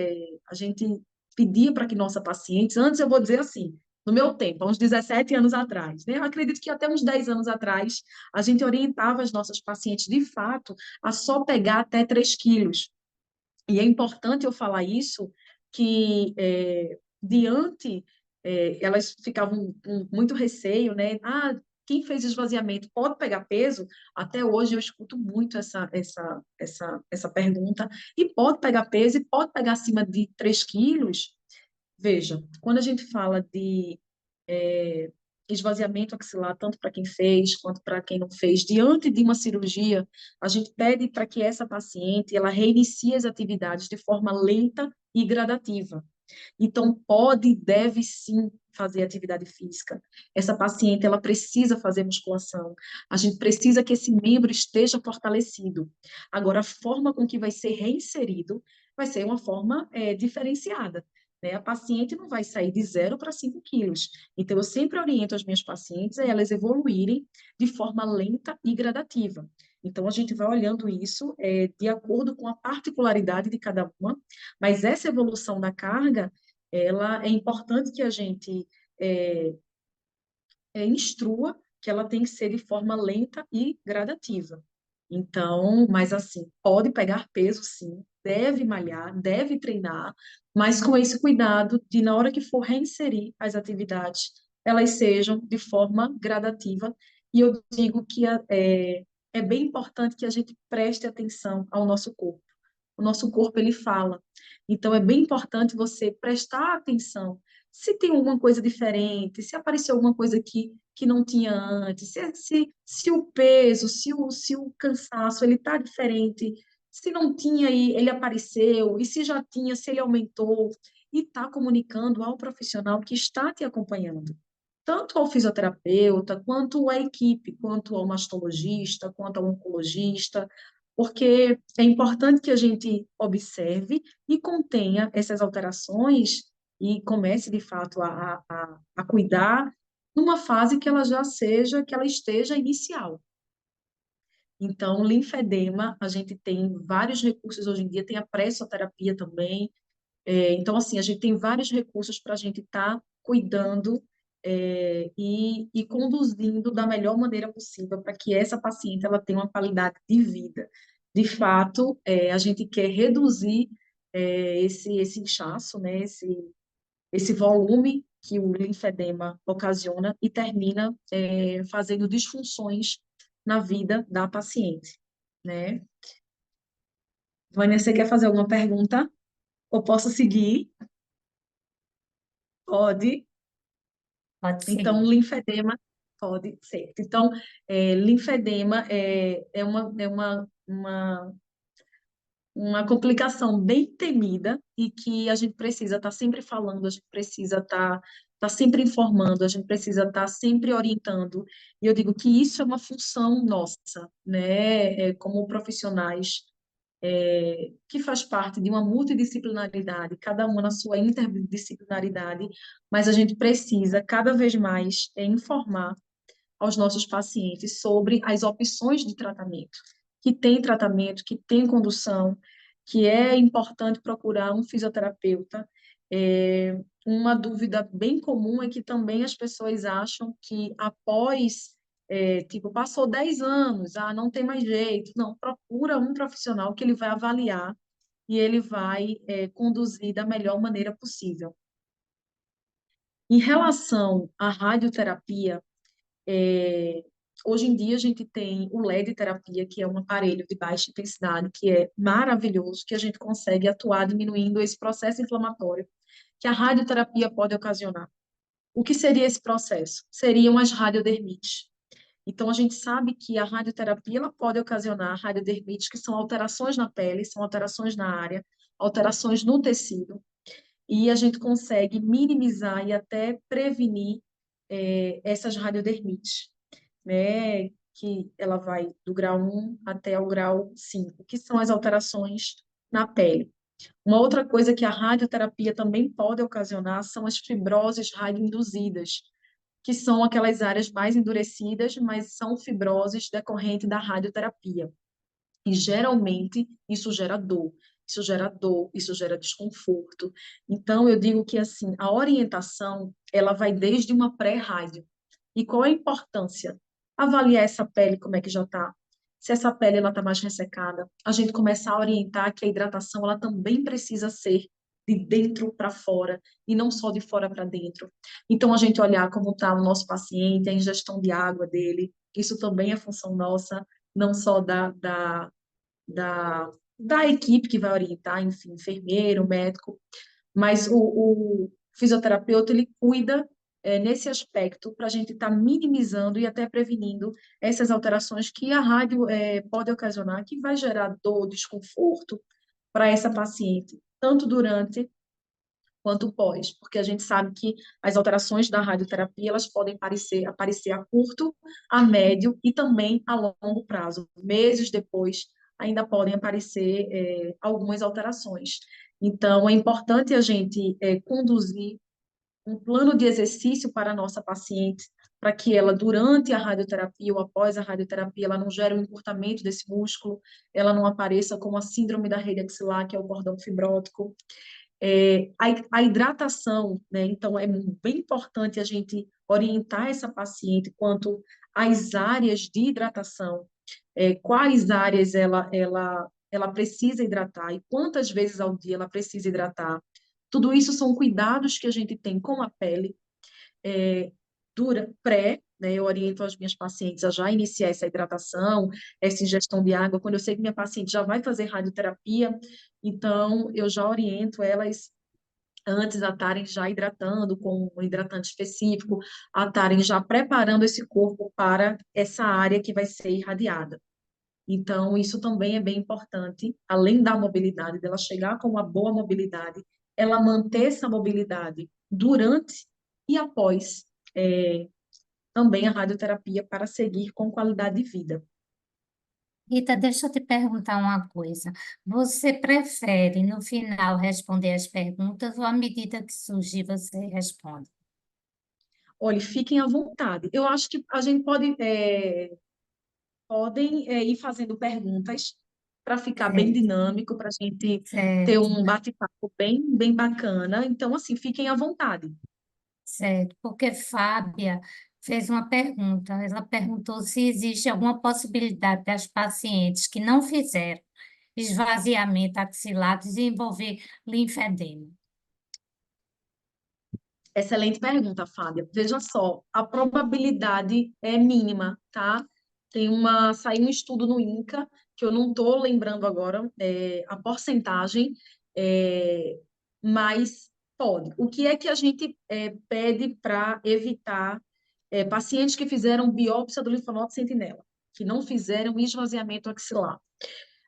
[SPEAKER 2] a gente pedia para que nossa paciente, antes eu vou dizer assim, no meu tempo, há uns 17 anos atrás, né? Eu acredito que até uns 10 anos atrás, a gente orientava as nossas pacientes, de fato, a só pegar até 3 quilos. E é importante eu falar isso, que diante, elas ficavam com muito receio, né? Ah, quem fez esvaziamento pode pegar peso? Até hoje eu escuto muito essa pergunta. E pode pegar peso e pode pegar acima de 3 quilos? Veja, quando a gente fala de esvaziamento axilar, tanto para quem fez quanto para quem não fez, diante de uma cirurgia, a gente pede para que essa paciente ela reinicie as atividades de forma lenta e gradativa. Então, pode e deve sim fazer atividade física. Essa paciente, ela precisa fazer musculação. A gente precisa que esse membro esteja fortalecido. Agora, a forma com que vai ser reinserido vai ser uma forma diferenciada. Né? A paciente não vai sair de 0 para 5 quilos. Então, eu sempre oriento as minhas pacientes a elas evoluírem de forma lenta e gradativa. Então, a gente vai olhando isso de acordo com a particularidade de cada uma, mas essa evolução da carga, ela é importante que a gente é, instrua que ela tem que ser de forma lenta e gradativa. Então, mas assim, pode pegar peso, sim, deve malhar, deve treinar, mas com esse cuidado de, na hora que for reinserir as atividades, elas sejam de forma gradativa. E eu digo que é bem importante que a gente preste atenção ao nosso corpo. O nosso corpo, ele fala. Então, é bem importante você prestar atenção se tem alguma coisa diferente, se apareceu alguma coisa que não tinha antes, se o peso, se o cansaço, ele está diferente, se não tinha e ele apareceu, e se já tinha, se ele aumentou, e está comunicando ao profissional que está te acompanhando. Tanto ao fisioterapeuta, quanto à equipe, quanto ao mastologista, quanto ao oncologista, porque é importante que a gente observe e contenha essas alterações e comece, de fato, a cuidar numa fase que ela já seja, que ela esteja inicial. Então, linfedema, a gente tem vários recursos hoje em dia, tem a pressoterapia também. Então, assim, a gente tem vários recursos para a gente estar cuidando e conduzindo da melhor maneira possível para que essa paciente ela tenha uma qualidade de vida. De fato, a gente quer reduzir esse inchaço, né, esse volume que o linfedema ocasiona e termina fazendo disfunções na vida da paciente, né? Vânia, você quer fazer alguma pergunta? Ou posso seguir? Pode.
[SPEAKER 1] Pode
[SPEAKER 2] Então,
[SPEAKER 1] seguir.
[SPEAKER 2] linfedema pode ser. Então, linfedema uma complicação bem temida e que a gente precisa estar sempre falando, a gente precisa estar sempre informando, a gente precisa estar sempre orientando. E eu digo que isso é uma função nossa, né, como profissionais, que faz parte de uma multidisciplinaridade, cada uma na sua interdisciplinaridade, mas a gente precisa cada vez mais informar aos nossos pacientes sobre as opções de tratamento, que tem condução, que é importante procurar um fisioterapeuta. Uma dúvida bem comum é que também as pessoas acham que após, tipo, passou 10 anos, não tem mais jeito. Não, procura um profissional que ele vai avaliar e ele vai, conduzir da melhor maneira possível. Em relação à radioterapia, hoje em dia a gente tem o LED terapia, que é um aparelho de baixa intensidade, que é maravilhoso, que a gente consegue atuar diminuindo esse processo inflamatório que a radioterapia pode ocasionar. O que seria esse processo? Seriam as radiodermites. Então, a gente sabe que a radioterapia ela pode ocasionar radiodermites, que são alterações na pele, são alterações na área, alterações no tecido, e a gente consegue minimizar e até prevenir essas radiodermites, né? Que ela vai do grau 1 até o grau 5, que são as alterações na pele. Uma outra coisa que a radioterapia também pode ocasionar são as fibroses radioinduzidas, que são aquelas áreas mais endurecidas, mas são fibroses decorrentes da radioterapia. E geralmente isso gera dor, isso gera desconforto. Então eu digo que assim, a orientação, ela vai desde uma pré-rádio. E qual é a importância? Avaliar essa pele como é que já está. Se essa pele ela está mais ressecada, a gente começa a orientar que a hidratação ela também precisa ser de dentro para fora e não só de fora para dentro. Então a gente olhar como está o nosso paciente, a ingestão de água dele, isso também é função nossa, não só da equipe que vai orientar, enfim, enfermeiro, médico, mas o fisioterapeuta, ele cuida nesse aspecto para a gente estar minimizando e até prevenindo essas alterações que a rádio pode ocasionar, que vai gerar dor, desconforto para essa paciente, tanto durante quanto pós, porque a gente sabe que as alterações da radioterapia elas podem aparecer a curto, a médio e também a longo prazo. Meses depois, ainda podem aparecer algumas alterações. Então, é importante a gente conduzir um plano de exercício para a nossa paciente, para que ela, durante a radioterapia ou após a radioterapia, ela não gere um encurtamento desse músculo, ela não apareça como a síndrome da rede axilar, que é o cordão fibrótico. A hidratação, né? Então, é bem importante a gente orientar essa paciente quanto às áreas de hidratação, quais áreas ela precisa hidratar e quantas vezes ao dia ela precisa hidratar. Tudo isso são cuidados que a gente tem com a pele, né? Eu oriento as minhas pacientes a já iniciar essa hidratação, essa ingestão de água. Quando eu sei que minha paciente já vai fazer radioterapia, então eu já oriento elas antes a estarem já hidratando com um hidratante específico, a estarem já preparando esse corpo para essa área que vai ser irradiada. Então, isso também é bem importante, além da mobilidade, dela chegar com uma boa mobilidade, ela manter essa mobilidade durante e após também a radioterapia para seguir com qualidade de vida.
[SPEAKER 1] Rita, deixa eu te perguntar uma coisa. Você prefere, no final, responder as perguntas ou à medida que surgir você responde?
[SPEAKER 2] Olha, fiquem à vontade. Eu acho que a gente podem ir fazendo perguntas para ficar bem
[SPEAKER 1] Certo,
[SPEAKER 2] dinâmico, para a gente ter
[SPEAKER 1] certo,
[SPEAKER 2] um bate-papo bem bacana. Então, assim, fiquem à vontade.
[SPEAKER 1] certo. Porque Fábia fez uma pergunta. Ela perguntou se existe alguma possibilidade das pacientes que não fizeram esvaziamento axilar desenvolver linfedema.
[SPEAKER 2] Excelente pergunta, Fábia. Veja só, a probabilidade é mínima, tá? Saiu um estudo no INCA, que eu não estou lembrando agora a porcentagem, mas pode. O que é que a gente pede para evitar pacientes que fizeram biópsia do linfonodo sentinela, que não fizeram esvaziamento axilar?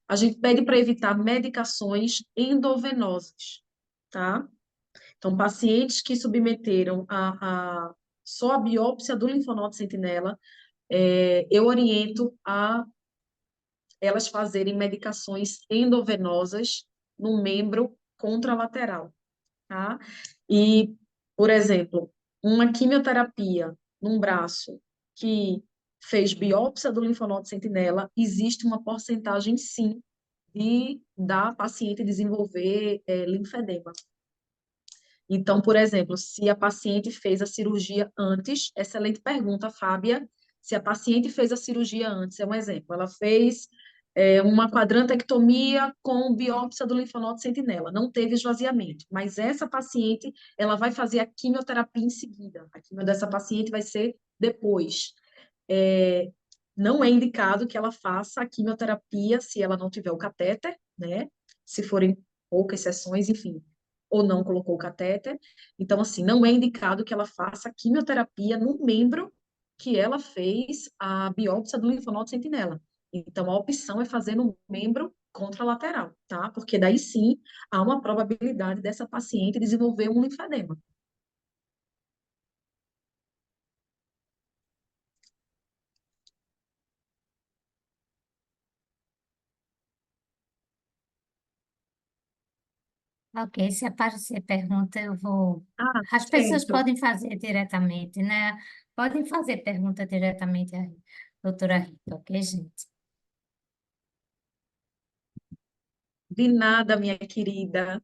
[SPEAKER 2] A gente pede para evitar medicações endovenosas, tá? Então, pacientes que submeteram só a biópsia do linfonodo sentinela, eu oriento a elas fazerem medicações endovenosas no membro contralateral, tá? E, por exemplo, uma quimioterapia num braço que fez biópsia do linfonodo sentinela, existe uma porcentagem, sim, da paciente desenvolver linfedema. Então, por exemplo, se a paciente fez a cirurgia antes, excelente pergunta, Fábia. Se a paciente fez a cirurgia antes, é um exemplo, ela fez uma quadrantectomia com biópsia do linfonodo sentinela, não teve esvaziamento, mas essa paciente, ela vai fazer a quimioterapia em seguida. A quimio dessa paciente vai ser depois. É, não é indicado que ela faça a quimioterapia se ela não tiver o catéter, né? Se forem poucas sessões, enfim, ou não colocou o catéter. Então, assim, não é indicado que ela faça a quimioterapia no membro que ela fez a biópsia do linfonodo sentinela. Então, a opção é fazer no membro contralateral, tá? Porque daí sim há uma probabilidade dessa paciente desenvolver um linfedema.
[SPEAKER 1] Ok, se aparecer pergunta, eu vou.
[SPEAKER 2] Ah,
[SPEAKER 1] As pessoas
[SPEAKER 2] certo.
[SPEAKER 1] podem fazer diretamente, né? Podem fazer pergunta diretamente à doutora Rita, ok, gente?
[SPEAKER 2] De nada, minha querida.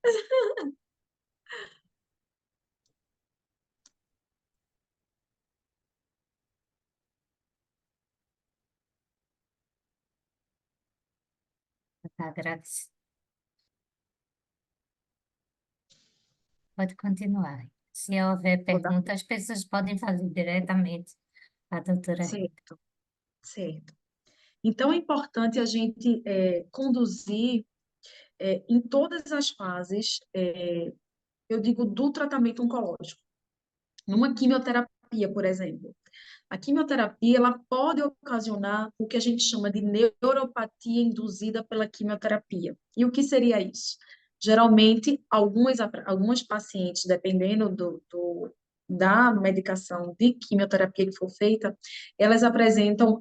[SPEAKER 1] Tá, agradecido. Pode continuar. Se houver
[SPEAKER 2] Vou dar
[SPEAKER 1] pergunta, as pessoas podem fazer diretamente à doutora Rita.
[SPEAKER 2] certo, certo. Então, é importante a gente conduzir em todas as fases, eu digo, do tratamento oncológico. Numa quimioterapia, por exemplo. A quimioterapia, ela pode ocasionar o que a gente chama de neuropatia induzida pela quimioterapia. E o que seria isso? Geralmente, algumas pacientes, dependendo da medicação de quimioterapia que for feita, elas apresentam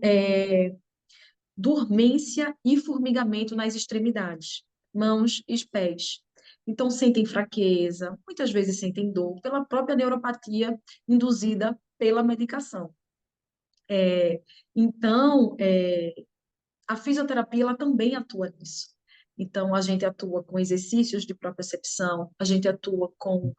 [SPEAKER 2] dormência e formigamento nas extremidades, mãos e pés. Então, sentem fraqueza, muitas vezes sentem dor pela própria neuropatia induzida pela medicação. É, então, a fisioterapia ela também atua nisso. Então, a gente atua com exercícios de propriocepção, a gente atua com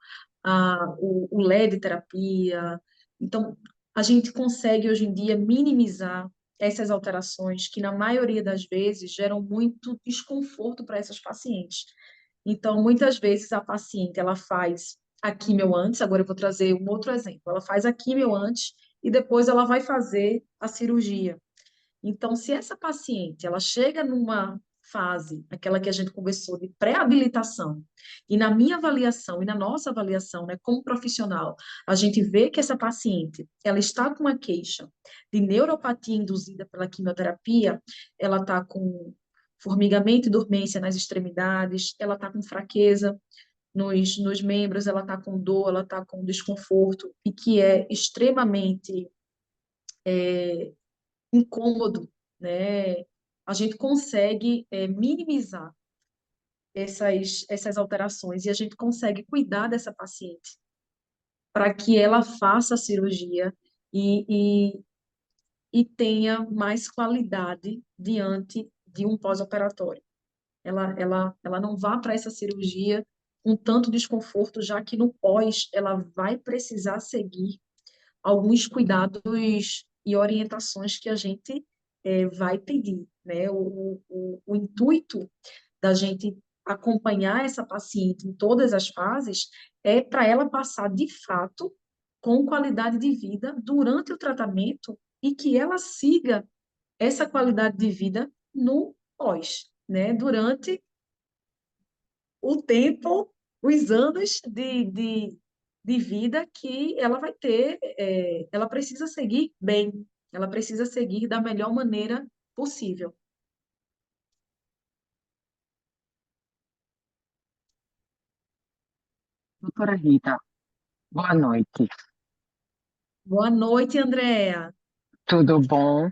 [SPEAKER 2] o LED terapia. Então, a gente consegue hoje em dia minimizar essas alterações que, na maioria das vezes, geram muito desconforto para essas pacientes. Então, muitas vezes a paciente ela faz a quimio antes, agora eu vou trazer um outro exemplo. Ela faz a quimio antes e depois ela vai fazer a cirurgia. Então, se essa paciente ela chega numa fase, aquela que a gente conversou de pré-habilitação, e na minha avaliação e na nossa avaliação, né, como profissional, a gente vê que essa paciente ela está com uma queixa de neuropatia induzida pela quimioterapia, ela está com formigamento e dormência nas extremidades, ela está com fraqueza nos membros, ela está com dor, ela está com desconforto, e que é extremamente incômodo, né? A gente consegue minimizar essas alterações e a gente consegue cuidar dessa paciente para que ela faça a cirurgia e, e, e tenha mais qualidade diante de um pós-operatório. Ela não vá para essa cirurgia com tanto desconforto, já que no pós ela vai precisar seguir alguns cuidados e orientações que a gente vai pedir, né? O intuito da gente acompanhar essa paciente em todas as fases é para ela passar, de fato, com qualidade de vida durante o tratamento e que ela siga essa qualidade de vida no pós, né? Durante o tempo, os anos de vida que ela vai ter, ela precisa seguir bem, ela precisa seguir da melhor maneira possível.
[SPEAKER 3] Doutora Rita, boa noite.
[SPEAKER 2] Boa noite, Andréa.
[SPEAKER 3] Tudo bom?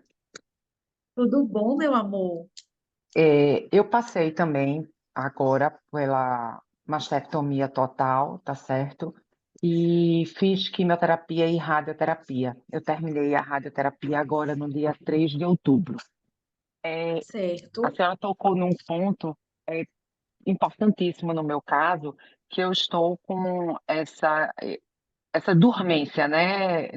[SPEAKER 2] Tudo bom, meu amor?
[SPEAKER 3] Eu passei também agora pela mastectomia total, tá certo? E fiz quimioterapia e radioterapia. Eu terminei a radioterapia agora no dia 3 de outubro. É, a
[SPEAKER 2] Certo.
[SPEAKER 3] senhora tocou num ponto é importantíssimo no meu caso, que eu estou com essa dormência, né,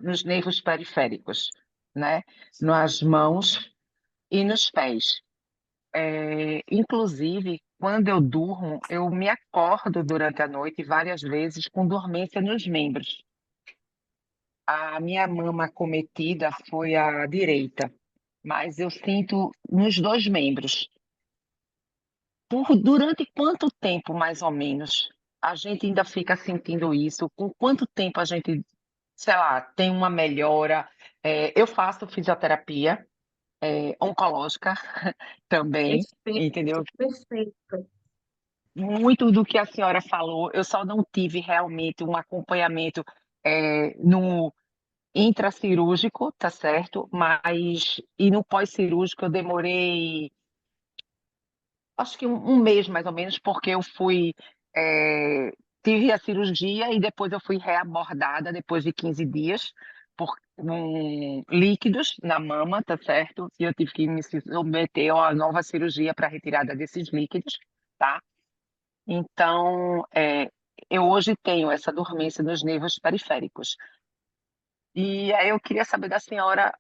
[SPEAKER 3] nos nervos periféricos, né, nas mãos e nos pés. Inclusive, quando eu durmo, eu me acordo durante a noite várias vezes com dormência nos membros. A minha mama acometida foi a direita, mas eu sinto nos dois membros. Durante quanto tempo, mais ou menos, a gente ainda fica sentindo isso? Com quanto tempo a gente, sei lá, tem uma melhora? Eu faço fisioterapia, oncológica também, entendeu?
[SPEAKER 2] Perfeito, perfeito.
[SPEAKER 3] Muito do que a senhora falou, eu só não tive realmente um acompanhamento no intracirúrgico, tá certo? Mas, e no pós-cirúrgico eu demorei acho que um mês mais ou menos, porque eu eh, tive a cirurgia e depois eu fui reabordada depois de 15 dias por líquidos na mama, tá certo? E eu tive que me submeter a uma nova cirurgia para retirada desses líquidos, tá? Então, eu hoje tenho essa dormência nos nervos periféricos. E aí eu queria saber da senhora,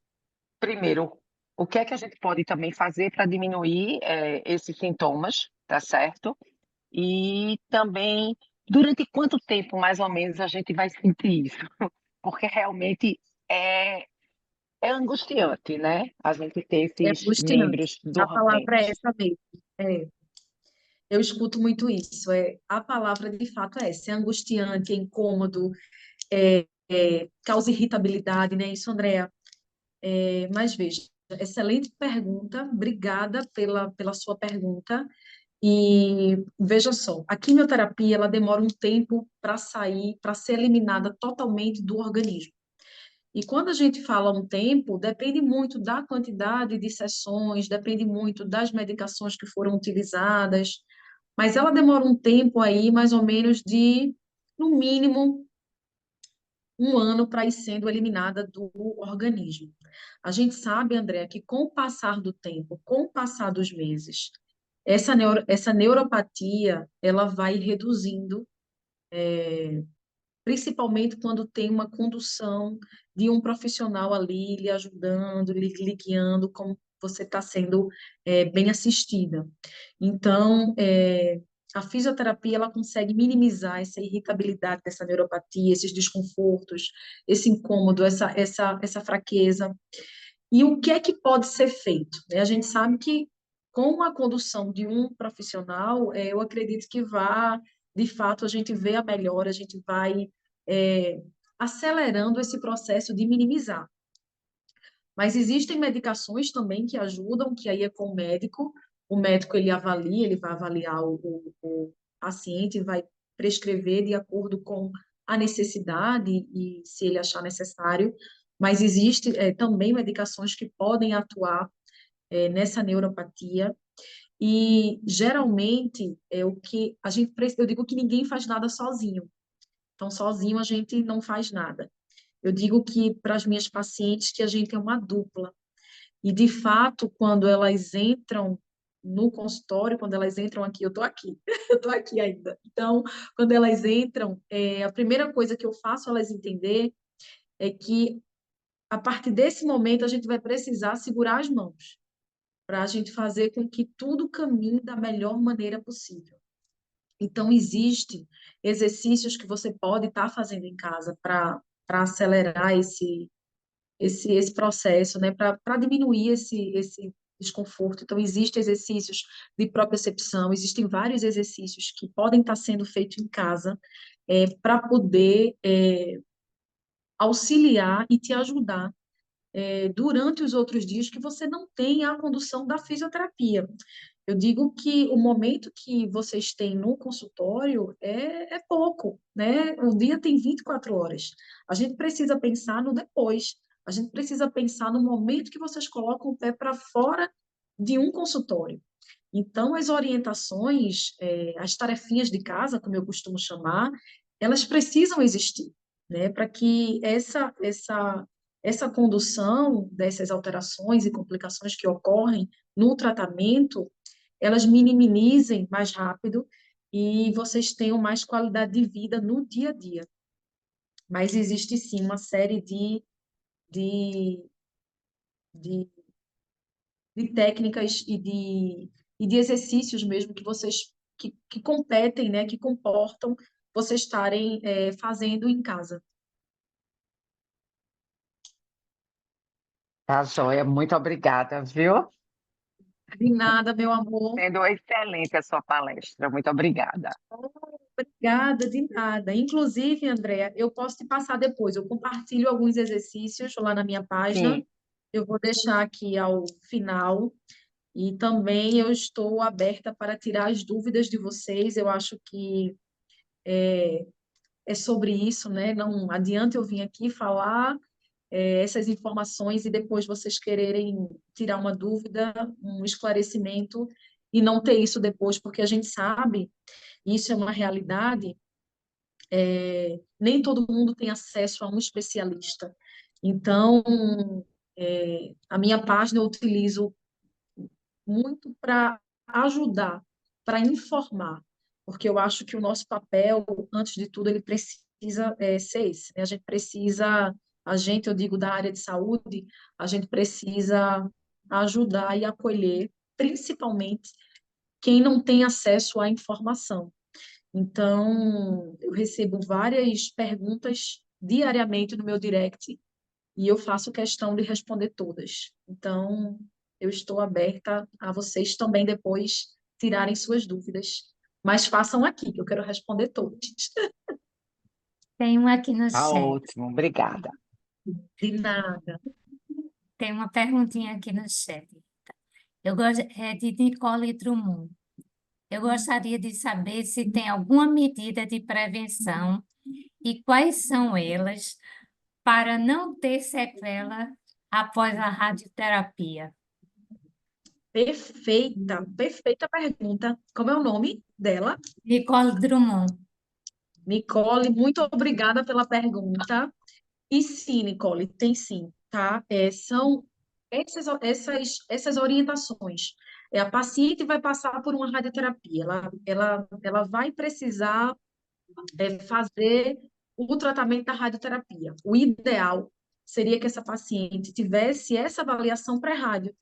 [SPEAKER 3] primeiro, o que é que a gente pode também fazer para diminuir, esses sintomas, tá certo? E também, durante quanto tempo, mais ou menos, a gente vai sentir isso? Porque realmente é, é angustiante, né? A gente ter
[SPEAKER 2] É
[SPEAKER 3] esses
[SPEAKER 2] angustiante.
[SPEAKER 3] membros
[SPEAKER 2] A palavra é
[SPEAKER 3] dormentes.
[SPEAKER 2] essa mesmo. É, eu escuto muito isso. A palavra de fato é essa. É angustiante, é incômodo, causa irritabilidade, né? Isso, Andréa. Mas veja, excelente pergunta. Obrigada pela sua pergunta. E veja só, a quimioterapia ela demora um tempo para sair, para ser eliminada totalmente do organismo. E quando a gente fala um tempo, depende muito da quantidade de sessões, depende muito das medicações que foram utilizadas, mas ela demora um tempo aí, mais ou menos de, no mínimo, um ano para ir sendo eliminada do organismo. A gente sabe, André, que com o passar do tempo, com o passar dos meses, essa neuropatia, ela vai reduzindo, principalmente quando tem uma condução de um profissional ali lhe ajudando, lhe guiando, como você está sendo bem assistida. Então, a fisioterapia ela consegue minimizar essa irritabilidade dessa neuropatia, esses desconfortos, esse incômodo, essa fraqueza. E o que é que pode ser feito? A gente sabe que com a condução de um profissional, eu acredito que de fato, a gente vê a melhora, a gente vai acelerando esse processo de minimizar. Mas existem medicações também que ajudam, que aí é com o médico ele avalia, ele vai avaliar o paciente, vai prescrever de acordo com a necessidade e se ele achar necessário, mas existe também medicações que podem atuar nessa neuropatia e geralmente é o que a gente eu digo que ninguém faz nada sozinho. Então sozinho a gente não faz nada. Eu digo que para as minhas pacientes que a gente é uma dupla. E, de fato, quando elas entram no consultório, quando elas entram aqui, eu estou aqui, eu estou aqui ainda. Então, quando elas entram, a primeira coisa que eu faço elas entender é que, a partir desse momento, a gente vai precisar segurar as mãos, para a gente fazer com que tudo caminhe da melhor maneira possível. Então, existem exercícios que você pode estar fazendo em casa para acelerar esse processo, né, para diminuir esse desconforto. Então, existem exercícios de propriocepção, existem vários exercícios que podem estar sendo feitos em casa para poder auxiliar e te ajudar durante os outros dias que você não tem a condução da fisioterapia. Eu digo que o momento que vocês têm no consultório é pouco, né? O dia tem 24 horas. A gente precisa pensar no depois. A gente precisa pensar no momento que vocês colocam o pé para fora de um consultório. Então, as orientações, as tarefinhas de casa, como eu costumo chamar, elas precisam existir, né? Para que essa condução dessas alterações e complicações que ocorrem no tratamento elas minimizem mais rápido e vocês tenham mais qualidade de vida no dia a dia. Mas existe sim uma série de, de, de técnicas e de exercícios mesmo que vocês que competem, né, que comportam vocês estarem fazendo em casa.
[SPEAKER 3] Tá, joia? Muito obrigada, viu?
[SPEAKER 2] De nada, meu amor.
[SPEAKER 3] Sendo excelente a sua palestra. Muito obrigada.
[SPEAKER 2] Obrigada, de nada. Inclusive, Andréa, eu posso te passar depois. Eu compartilho alguns exercícios lá na minha página.
[SPEAKER 3] Sim,
[SPEAKER 2] Eu vou deixar aqui ao final. E também eu estou aberta para tirar as dúvidas de vocês. Eu acho que é sobre isso, né? Não adianta eu vir aqui falar essas informações e depois vocês quererem tirar uma dúvida, um esclarecimento e não ter isso depois, porque a gente sabe, isso é uma realidade, nem todo mundo tem acesso a um especialista. Então, a minha página eu utilizo muito para ajudar, para informar, porque eu acho que o nosso papel, antes de tudo, ele precisa ser esse, né? Eu digo da área de saúde, a gente precisa ajudar e acolher, principalmente quem não tem acesso à informação. Então, eu recebo várias perguntas diariamente no meu direct e eu faço questão de responder todas. Então, eu estou aberta a vocês também depois tirarem suas dúvidas. Mas façam aqui, que eu quero responder todas.
[SPEAKER 1] Tem um aqui no
[SPEAKER 3] tá
[SPEAKER 1] chat.
[SPEAKER 3] ótimo. Obrigada.
[SPEAKER 2] De nada.
[SPEAKER 1] Tem uma perguntinha aqui no chat. Eu gosto, é de Nicole Drummond. Eu gostaria de saber se tem alguma medida de prevenção e quais são elas para não ter sequela após a radioterapia.
[SPEAKER 2] Perfeita, perfeita pergunta. Como é o nome dela?
[SPEAKER 1] Nicole Drummond.
[SPEAKER 2] Nicole, muito obrigada pela pergunta. E sim, Nicole, tem sim, tá? São essas orientações. A paciente vai passar por uma radioterapia, ela vai precisar fazer o tratamento da radioterapia. O ideal seria que essa paciente tivesse essa avaliação pré-rádio,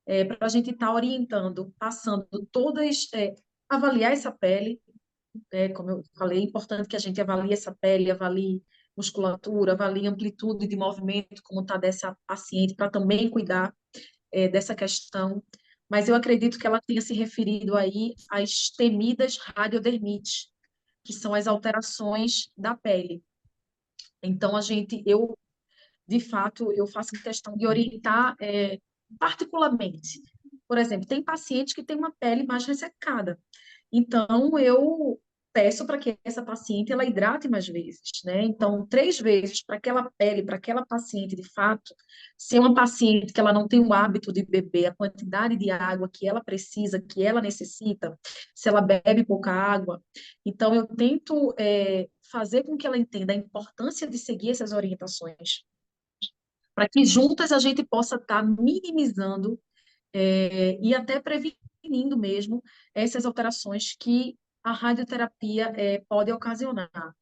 [SPEAKER 2] para a gente estar orientando, passando todas, avaliar essa pele, como eu falei, é importante que a gente avalie essa pele, avalie musculatura, avalie amplitude de movimento, como está dessa paciente, para também cuidar dessa questão. Mas eu acredito que ela tenha se referido aí às temidas radiodermites, que são as alterações da pele. Então, de fato, eu faço questão de orientar particularmente. Por exemplo, tem paciente que tem uma pele mais ressecada. Então, eu peço para que essa paciente ela hidrate mais vezes, né? Então, 3 vezes para aquela pele, para aquela paciente, de fato, se é uma paciente que ela não tem o hábito de beber a quantidade de água que ela precisa, que ela necessita, se ela bebe pouca água, então eu tento fazer com que ela entenda a importância de seguir essas orientações, para que juntas a gente possa estar minimizando e até prevenindo mesmo essas alterações que a radioterapia pode ocasionar.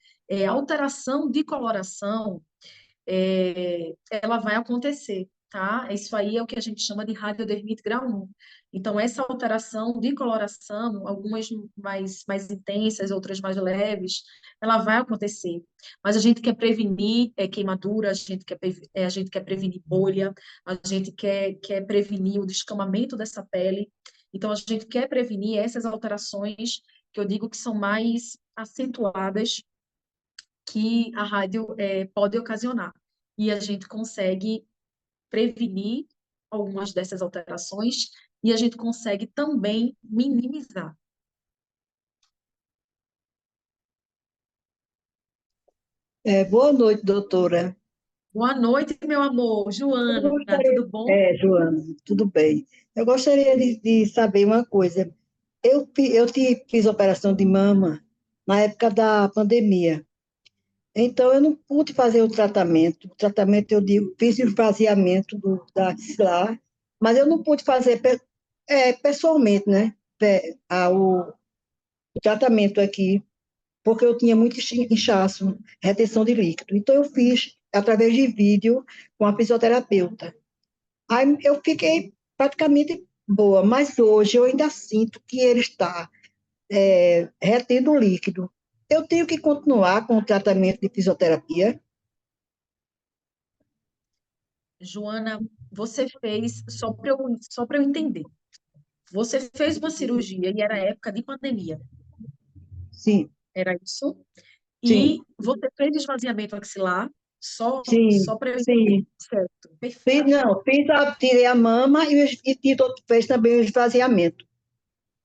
[SPEAKER 2] Alteração de coloração, ela vai acontecer, tá? Isso aí é o que a gente chama de radiodermite grau 1. Então, essa alteração de coloração, algumas mais intensas, outras mais leves, ela vai acontecer. Mas a gente quer prevenir queimadura, a gente quer prevenir bolha, a gente quer prevenir o descamamento dessa pele. Então, a gente quer prevenir essas alterações que eu digo que são mais acentuadas que a rádio pode ocasionar. E a gente consegue prevenir algumas dessas alterações e a gente consegue também minimizar.
[SPEAKER 4] Boa noite, doutora.
[SPEAKER 2] Boa noite, meu amor.
[SPEAKER 4] Eu
[SPEAKER 2] Joana,
[SPEAKER 4] gostaria,
[SPEAKER 2] tudo bom?
[SPEAKER 4] Joana, tudo bem. Eu gostaria de saber uma coisa. Eu fiz operação de mama na época da pandemia. Então, eu não pude fazer o tratamento. O tratamento, eu digo, fiz o esvaziamento da axilar, mas eu não pude fazer pessoalmente, né? o tratamento aqui, porque eu tinha muito inchaço, retenção de líquido. Então, eu fiz através de vídeo com a fisioterapeuta. Aí eu fiquei praticamente boa, mas hoje eu ainda sinto que ele está retendo líquido. Eu tenho que continuar com o tratamento de fisioterapia?
[SPEAKER 2] Joana, você fez, só para eu entender, você fez uma cirurgia e era época de pandemia,
[SPEAKER 4] Sim,
[SPEAKER 2] era isso?
[SPEAKER 4] sim,
[SPEAKER 2] E você fez esvaziamento axilar,
[SPEAKER 4] sim,
[SPEAKER 2] só para eu entender,
[SPEAKER 4] sim.
[SPEAKER 2] certo? Perfeito.
[SPEAKER 4] Não, tirei a mama fez também o esvaziamento.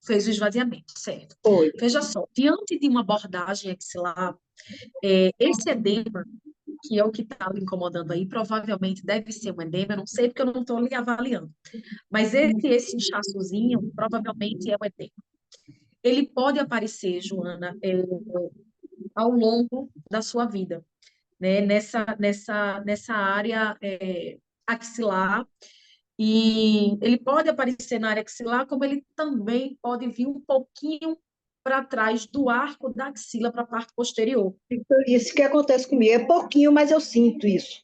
[SPEAKER 2] Fez o esvaziamento, certo?
[SPEAKER 4] Foi.
[SPEAKER 2] Veja só, diante de uma abordagem axilar, esse edema, que é o que está lhe incomodando aí, provavelmente deve ser um edema, eu não sei porque eu não estou lhe avaliando, mas esse inchaçozinho provavelmente é um edema. Ele pode aparecer, Joana, ao longo da sua vida, né? Nessa área axilar, e ele pode aparecer na área axilar, como ele também pode vir um pouquinho para trás do arco da axila para a parte posterior.
[SPEAKER 4] Então, isso que acontece comigo. É pouquinho, mas eu sinto isso.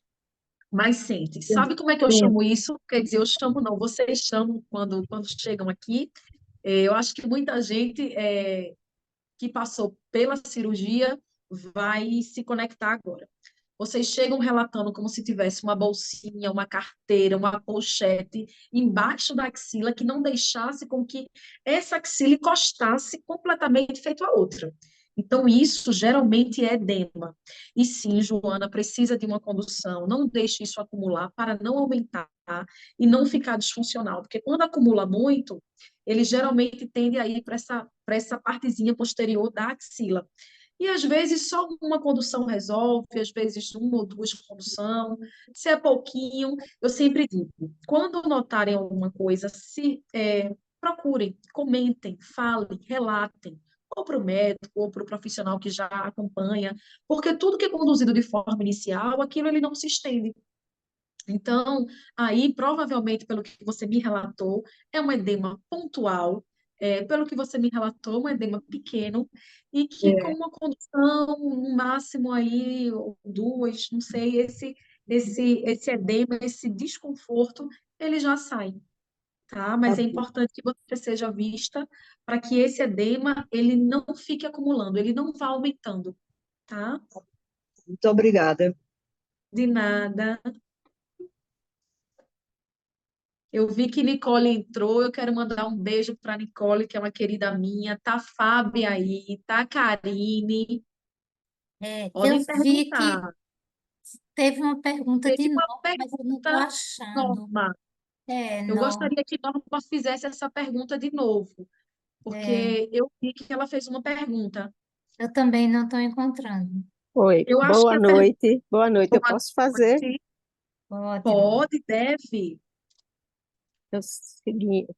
[SPEAKER 2] Mas sente. Sabe como é que eu
[SPEAKER 4] Sim.
[SPEAKER 2] chamo isso? Quer dizer, eu chamo não, vocês chamam quando chegam aqui. Eu acho que muita gente que passou pela cirurgia vai se conectar agora. Vocês chegam relatando como se tivesse uma bolsinha, uma carteira, uma pochete embaixo da axila que não deixasse com que essa axila encostasse completamente feito a outra. Então, isso geralmente é edema. E sim, Joana, precisa de uma condução. Não deixe isso acumular para não aumentar e não ficar disfuncional. Porque quando acumula muito, ele geralmente tende a ir para essa partezinha posterior da axila. E às vezes só uma condução resolve, às vezes uma ou duas condução. Se é pouquinho, eu sempre digo, quando notarem alguma coisa, procurem, comentem, falem, relatem, ou para o médico, ou para o profissional que já acompanha, porque tudo que é conduzido de forma inicial, aquilo ele não se estende. Então, aí, provavelmente, pelo que você me relatou, é um edema pontual, pelo que você me relatou, um edema pequeno, e que com
[SPEAKER 4] É,
[SPEAKER 2] uma condução, no máximo aí, ou duas, não sei, esse edema, esse desconforto, ele já sai, tá?
[SPEAKER 4] tá
[SPEAKER 2] Mas é
[SPEAKER 4] bom.
[SPEAKER 2] importante que você seja vista para que esse edema, ele não fique acumulando, ele não vá aumentando, tá?
[SPEAKER 4] Muito obrigada.
[SPEAKER 2] De nada. Eu vi que Nicole entrou, eu quero mandar um beijo para Nicole, que é uma querida minha. Tá a Fábia aí, tá a Karine.
[SPEAKER 1] Eu
[SPEAKER 2] Podem
[SPEAKER 1] vi que
[SPEAKER 2] perguntar.
[SPEAKER 1] teve uma pergunta de
[SPEAKER 2] Teve uma
[SPEAKER 1] novo, mas eu não estou
[SPEAKER 2] pergunta,
[SPEAKER 1] achando.
[SPEAKER 2] Norma. Eu
[SPEAKER 1] Não,
[SPEAKER 2] gostaria que Norma fizesse essa pergunta de novo,
[SPEAKER 1] é,
[SPEAKER 2] porque eu vi que ela fez uma pergunta.
[SPEAKER 1] eu também não estou encontrando.
[SPEAKER 5] Oi,
[SPEAKER 2] Eu acho que
[SPEAKER 5] boa
[SPEAKER 2] a pergunta
[SPEAKER 5] noite. Boa noite. Eu posso fazer
[SPEAKER 1] Pode.
[SPEAKER 2] pode, deve.
[SPEAKER 5] o seguinte: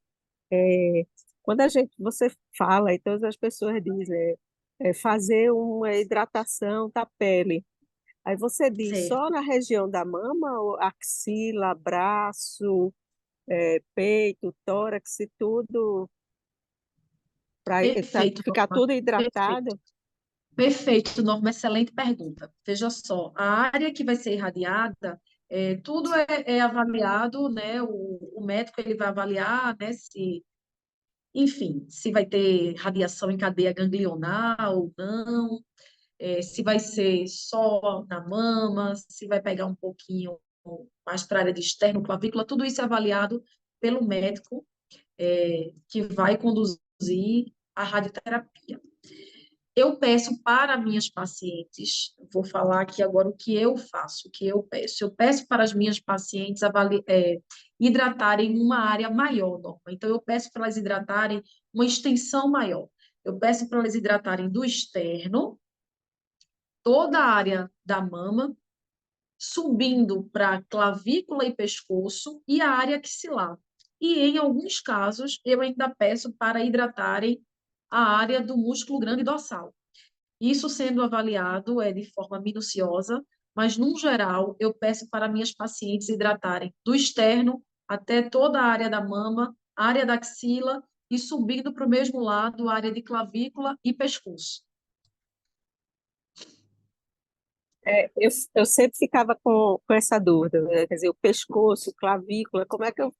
[SPEAKER 5] quando você fala e todas as pessoas dizem fazer uma hidratação da pele, aí você diz só
[SPEAKER 2] Certo.
[SPEAKER 5] na região da mama, ou axila, braço, peito, tórax e tudo, para
[SPEAKER 2] Perfeito,
[SPEAKER 5] ficar
[SPEAKER 2] Norma.
[SPEAKER 5] tudo
[SPEAKER 2] Perfeito.
[SPEAKER 5] hidratado?
[SPEAKER 2] Perfeito, Norma, excelente pergunta. Veja só, a área que vai ser irradiada, tudo é avaliado, né? O médico ele vai avaliar, né? Enfim, se vai ter radiação em cadeia ganglionar ou não, se vai ser só na mama, se vai pegar um pouquinho mais para a área de externo, clavícula, tudo isso é avaliado pelo médico, que vai conduzir a radioterapia. Eu peço para minhas pacientes, vou falar aqui agora o que eu faço, o que eu peço. Eu peço para as minhas pacientes hidratarem uma área maior, Norma. Então, eu peço para elas hidratarem uma extensão maior. Eu peço para elas hidratarem do externo, toda a área da mama, subindo para clavícula e pescoço e a área axilar. E, em alguns casos, eu ainda peço para hidratarem a área do músculo grande dorsal. Isso sendo avaliado de forma minuciosa, mas, num geral, eu peço para minhas pacientes hidratarem do externo até toda a área da mama, área da axila e subindo para o mesmo lado, área de clavícula e pescoço.
[SPEAKER 5] Eu sempre ficava com essa dúvida, né? Quer dizer, o pescoço, clavícula, como é que eu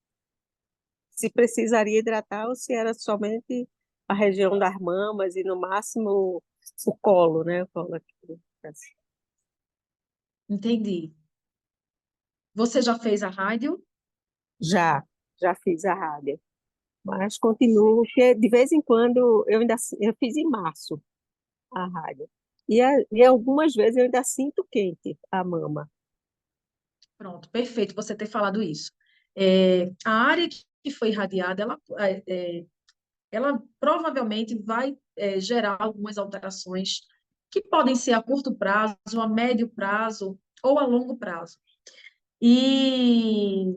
[SPEAKER 5] se precisaria hidratar ou se era somente a região das mamas e no máximo o colo, né? O colo aqui. Assim.
[SPEAKER 2] Entendi. Você já fez a rádio?
[SPEAKER 5] Já, já fiz a rádio, mas continuo, porque de vez em quando eu fiz em março a rádio. E algumas vezes eu ainda sinto quente a mama.
[SPEAKER 2] Pronto, perfeito você ter falado isso. A área que foi irradiada, ela provavelmente vai gerar algumas alterações que podem ser a curto prazo, a médio prazo ou a longo prazo. E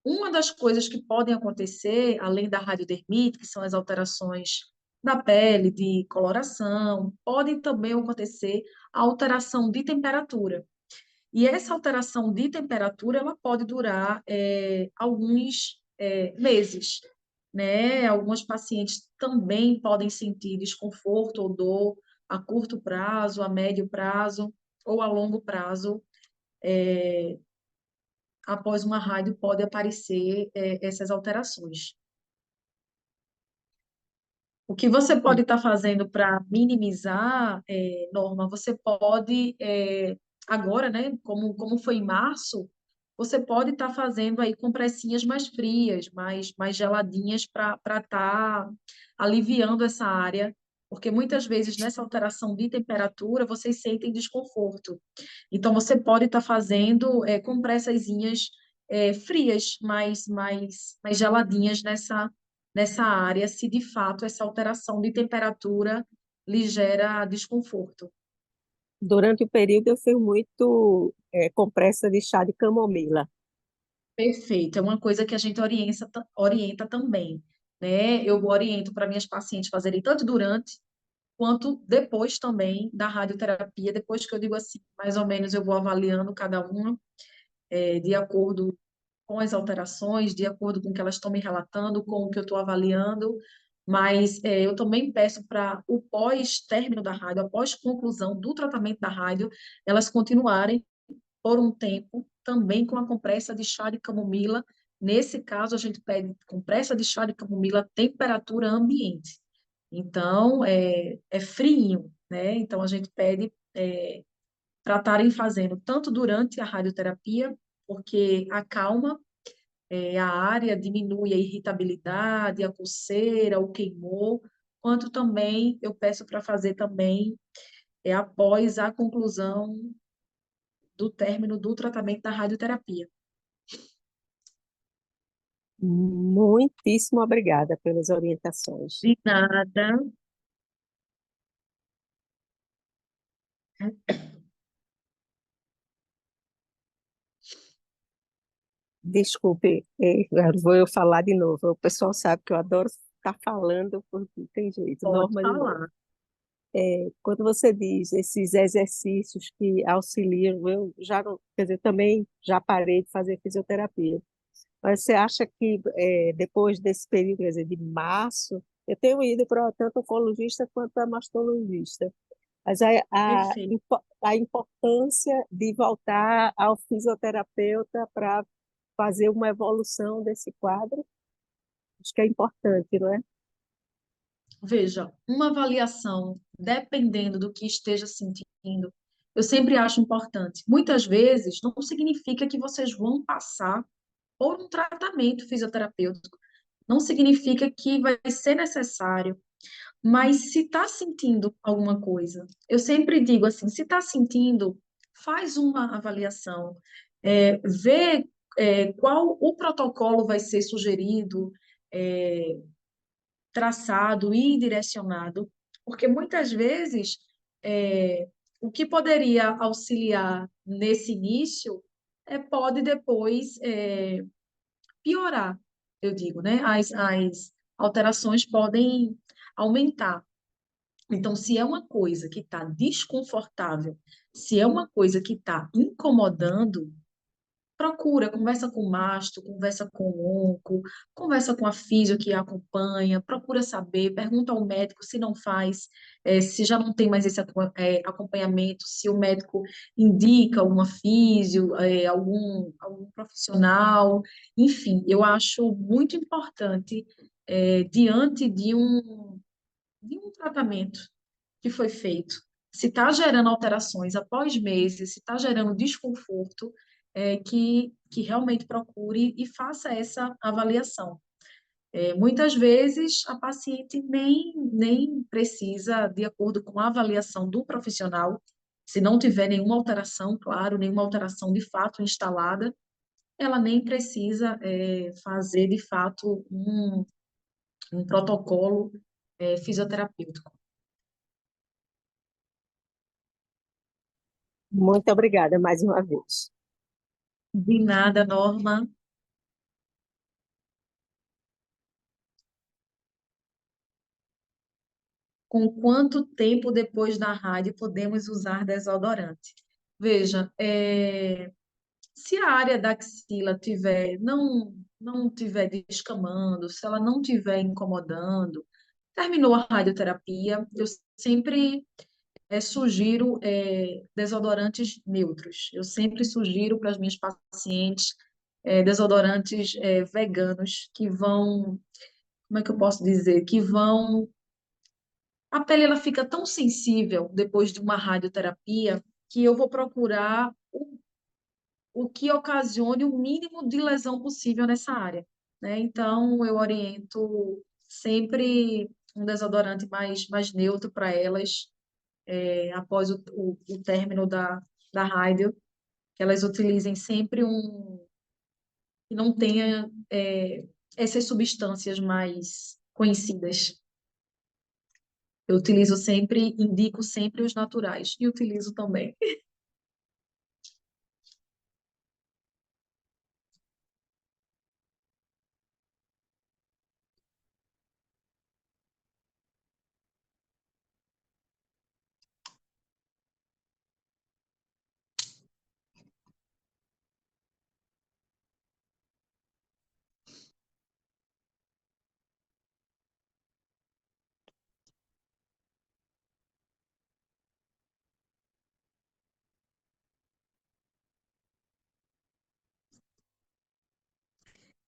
[SPEAKER 2] uma das coisas que podem acontecer, além da radiodermite, que são as alterações da pele, de coloração, podem também acontecer a alteração de temperatura. E essa alteração de temperatura, ela pode durar alguns meses, né? Alguns pacientes também podem sentir desconforto ou dor a curto prazo, a médio prazo ou a longo prazo. Após uma rádio, pode aparecer essas alterações. O que você pode estar fazendo para minimizar, Norma, você pode, agora, né, como foi em março, você pode estar fazendo aí compressinhas mais frias, mais geladinhas para estar aliviando essa área, porque muitas vezes nessa alteração de temperatura vocês sentem desconforto. Então, você pode estar fazendo compressazinhas frias, mais geladinhas nessa área, se de fato essa alteração de temperatura lhe gera desconforto.
[SPEAKER 5] Durante o período eu fiz muito compressa de chá de camomila.
[SPEAKER 2] Perfeito, é uma coisa que a gente orienta também, né? Eu oriento para minhas pacientes fazerem tanto durante quanto depois também da radioterapia, depois que eu digo assim, mais ou menos eu vou avaliando cada uma de acordo com as alterações, de acordo com o que elas estão me relatando, com o que eu estou avaliando, mas eu também peço para o pós-término da rádio, após conclusão do tratamento da rádio, elas continuarem por um tempo também com a compressa de chá de camomila. Nesse caso, a gente pede compressa de chá de camomila temperatura ambiente. Então, é frio, né? Então, a gente pede para estarem fazendo tanto durante a radioterapia, porque acalma a área, diminui a irritabilidade, a coceira, o queimor, quanto também eu peço para fazer também após a conclusão do término do tratamento da radioterapia.
[SPEAKER 5] Muitíssimo obrigada pelas orientações.
[SPEAKER 2] De nada.
[SPEAKER 5] Desculpe, agora vou eu falar de novo. O pessoal sabe que eu adoro estar falando, porque não tem jeito.
[SPEAKER 2] Pode
[SPEAKER 5] Norma de novo.
[SPEAKER 2] falar.
[SPEAKER 5] Quando você diz esses exercícios que auxiliam, eu já não, quer dizer, também já parei de fazer fisioterapia. Mas você acha que depois desse período, quer dizer, de março, eu tenho ido para tanto oncologista quanto a mastologista. Mas
[SPEAKER 2] Perfeito.
[SPEAKER 5] a importância de voltar ao fisioterapeuta para fazer uma evolução desse quadro, acho que é importante, não é?
[SPEAKER 2] Veja, uma avaliação, dependendo do que esteja sentindo, eu sempre acho importante. Muitas vezes, não significa que vocês vão passar por um tratamento fisioterapêutico. Não significa que vai ser necessário. Mas se está sentindo alguma coisa, eu sempre digo assim, se está sentindo, faz uma avaliação, vê qual o protocolo vai ser sugerido, traçado e direcionado, porque muitas vezes o que poderia auxiliar nesse início pode depois piorar, eu digo, né? As alterações podem aumentar. Então, se é uma coisa que está desconfortável, se é uma coisa que está incomodando, procura, conversa com o mastro, conversa com o onco, conversa com a físio que a acompanha, procura saber, pergunta ao médico se não faz, se já não tem mais esse acompanhamento, se o médico indica uma físio, algum profissional, enfim, eu acho muito importante, diante de um tratamento que foi feito, se está gerando alterações após meses, se está gerando desconforto, que realmente procure e faça essa avaliação. Muitas vezes a paciente nem precisa, de acordo com a avaliação do profissional, se não tiver nenhuma alteração, claro, nenhuma alteração de fato instalada, ela nem precisa fazer de fato um protocolo fisioterapêutico.
[SPEAKER 5] Muito obrigada mais uma vez.
[SPEAKER 2] De nada, Norma. Com quanto tempo depois da rádio podemos usar desodorante? Veja, se a área da axila não tiver descamando, se ela não tiver incomodando, terminou a radioterapia, eu sempre sugiro desodorantes neutros. Eu sempre sugiro para as minhas pacientes desodorantes veganos que vão, como é que eu posso dizer, que vão a pele ela fica tão sensível depois de uma radioterapia que eu vou procurar o que ocasione o mínimo de lesão possível nessa área, né? Então, eu oriento sempre um desodorante mais neutro para elas, após o término da rádio, que elas utilizem sempre que não tenha essas substâncias mais conhecidas. Eu utilizo sempre, indico sempre os naturais e utilizo também.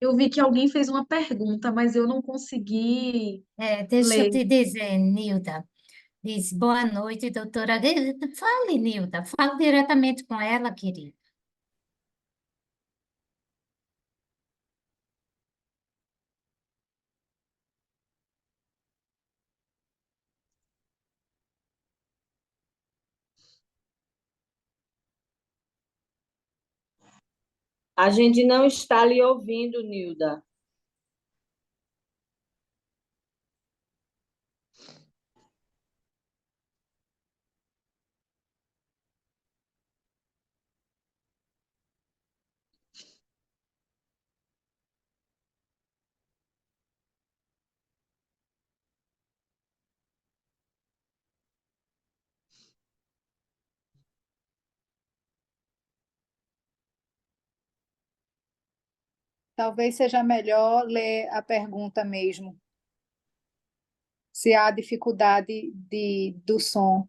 [SPEAKER 2] Eu vi que alguém fez uma pergunta, mas eu não consegui
[SPEAKER 1] Deixa eu
[SPEAKER 2] ler.
[SPEAKER 1] te dizer, Nilda. Diz, boa noite, doutora. Fale, Nilda, fale diretamente com ela, querida.
[SPEAKER 6] A gente não está lhe ouvindo, Nilda.
[SPEAKER 7] Talvez seja melhor ler a pergunta mesmo, se há dificuldade do som.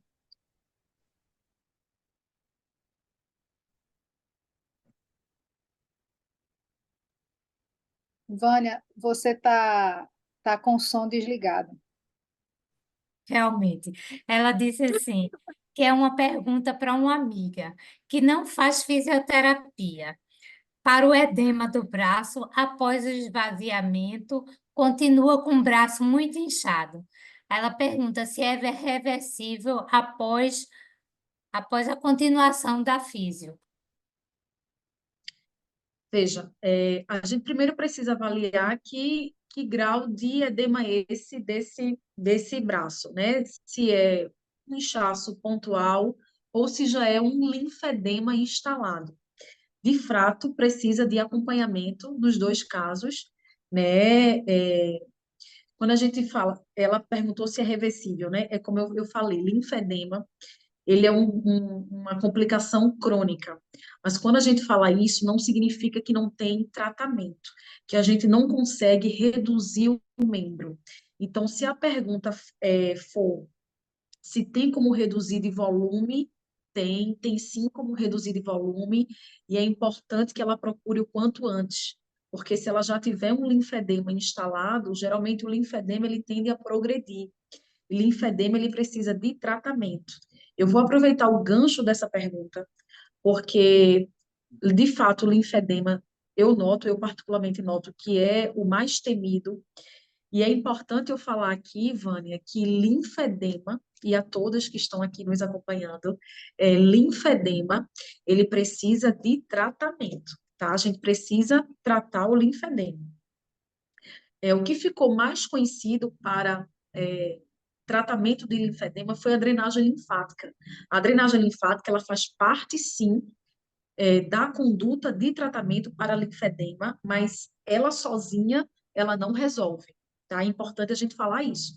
[SPEAKER 7] Vânia, você tá com o som desligado.
[SPEAKER 1] Realmente. Ela disse assim, que é uma pergunta para uma amiga que não faz fisioterapia. Para o edema do braço, após o esvaziamento, continua com o braço muito inchado. Ela pergunta se é reversível após a continuação da físio.
[SPEAKER 2] Veja, a gente primeiro precisa avaliar que grau de edema é esse desse braço, né? Se é um inchaço pontual ou se já é um linfedema instalado. De fato, precisa de acompanhamento nos dois casos, né? Quando a gente fala, ela perguntou se é reversível, né? É como eu falei, linfedema ele é uma complicação crônica. Mas quando a gente fala isso, não significa que não tem tratamento, que a gente não consegue reduzir o membro. Então, se a pergunta for se tem como reduzir de volume, tem sim como reduzir de volume, e é importante que ela procure o quanto antes, porque se ela já tiver um linfedema instalado, geralmente o linfedema ele tende a progredir. O linfedema ele precisa de tratamento. Eu vou aproveitar o gancho dessa pergunta, porque de fato o linfedema eu particularmente noto que é o mais temido, e é importante eu falar aqui, Vânia, que linfedema, e a todas que estão aqui nos acompanhando, linfedema, ele precisa de tratamento, tá? A gente precisa tratar o linfedema. O que ficou mais conhecido para tratamento de linfedema foi a drenagem linfática. A drenagem linfática, ela faz parte, sim, da conduta de tratamento para linfedema, mas ela sozinha, ela não resolve, tá? É importante a gente falar isso.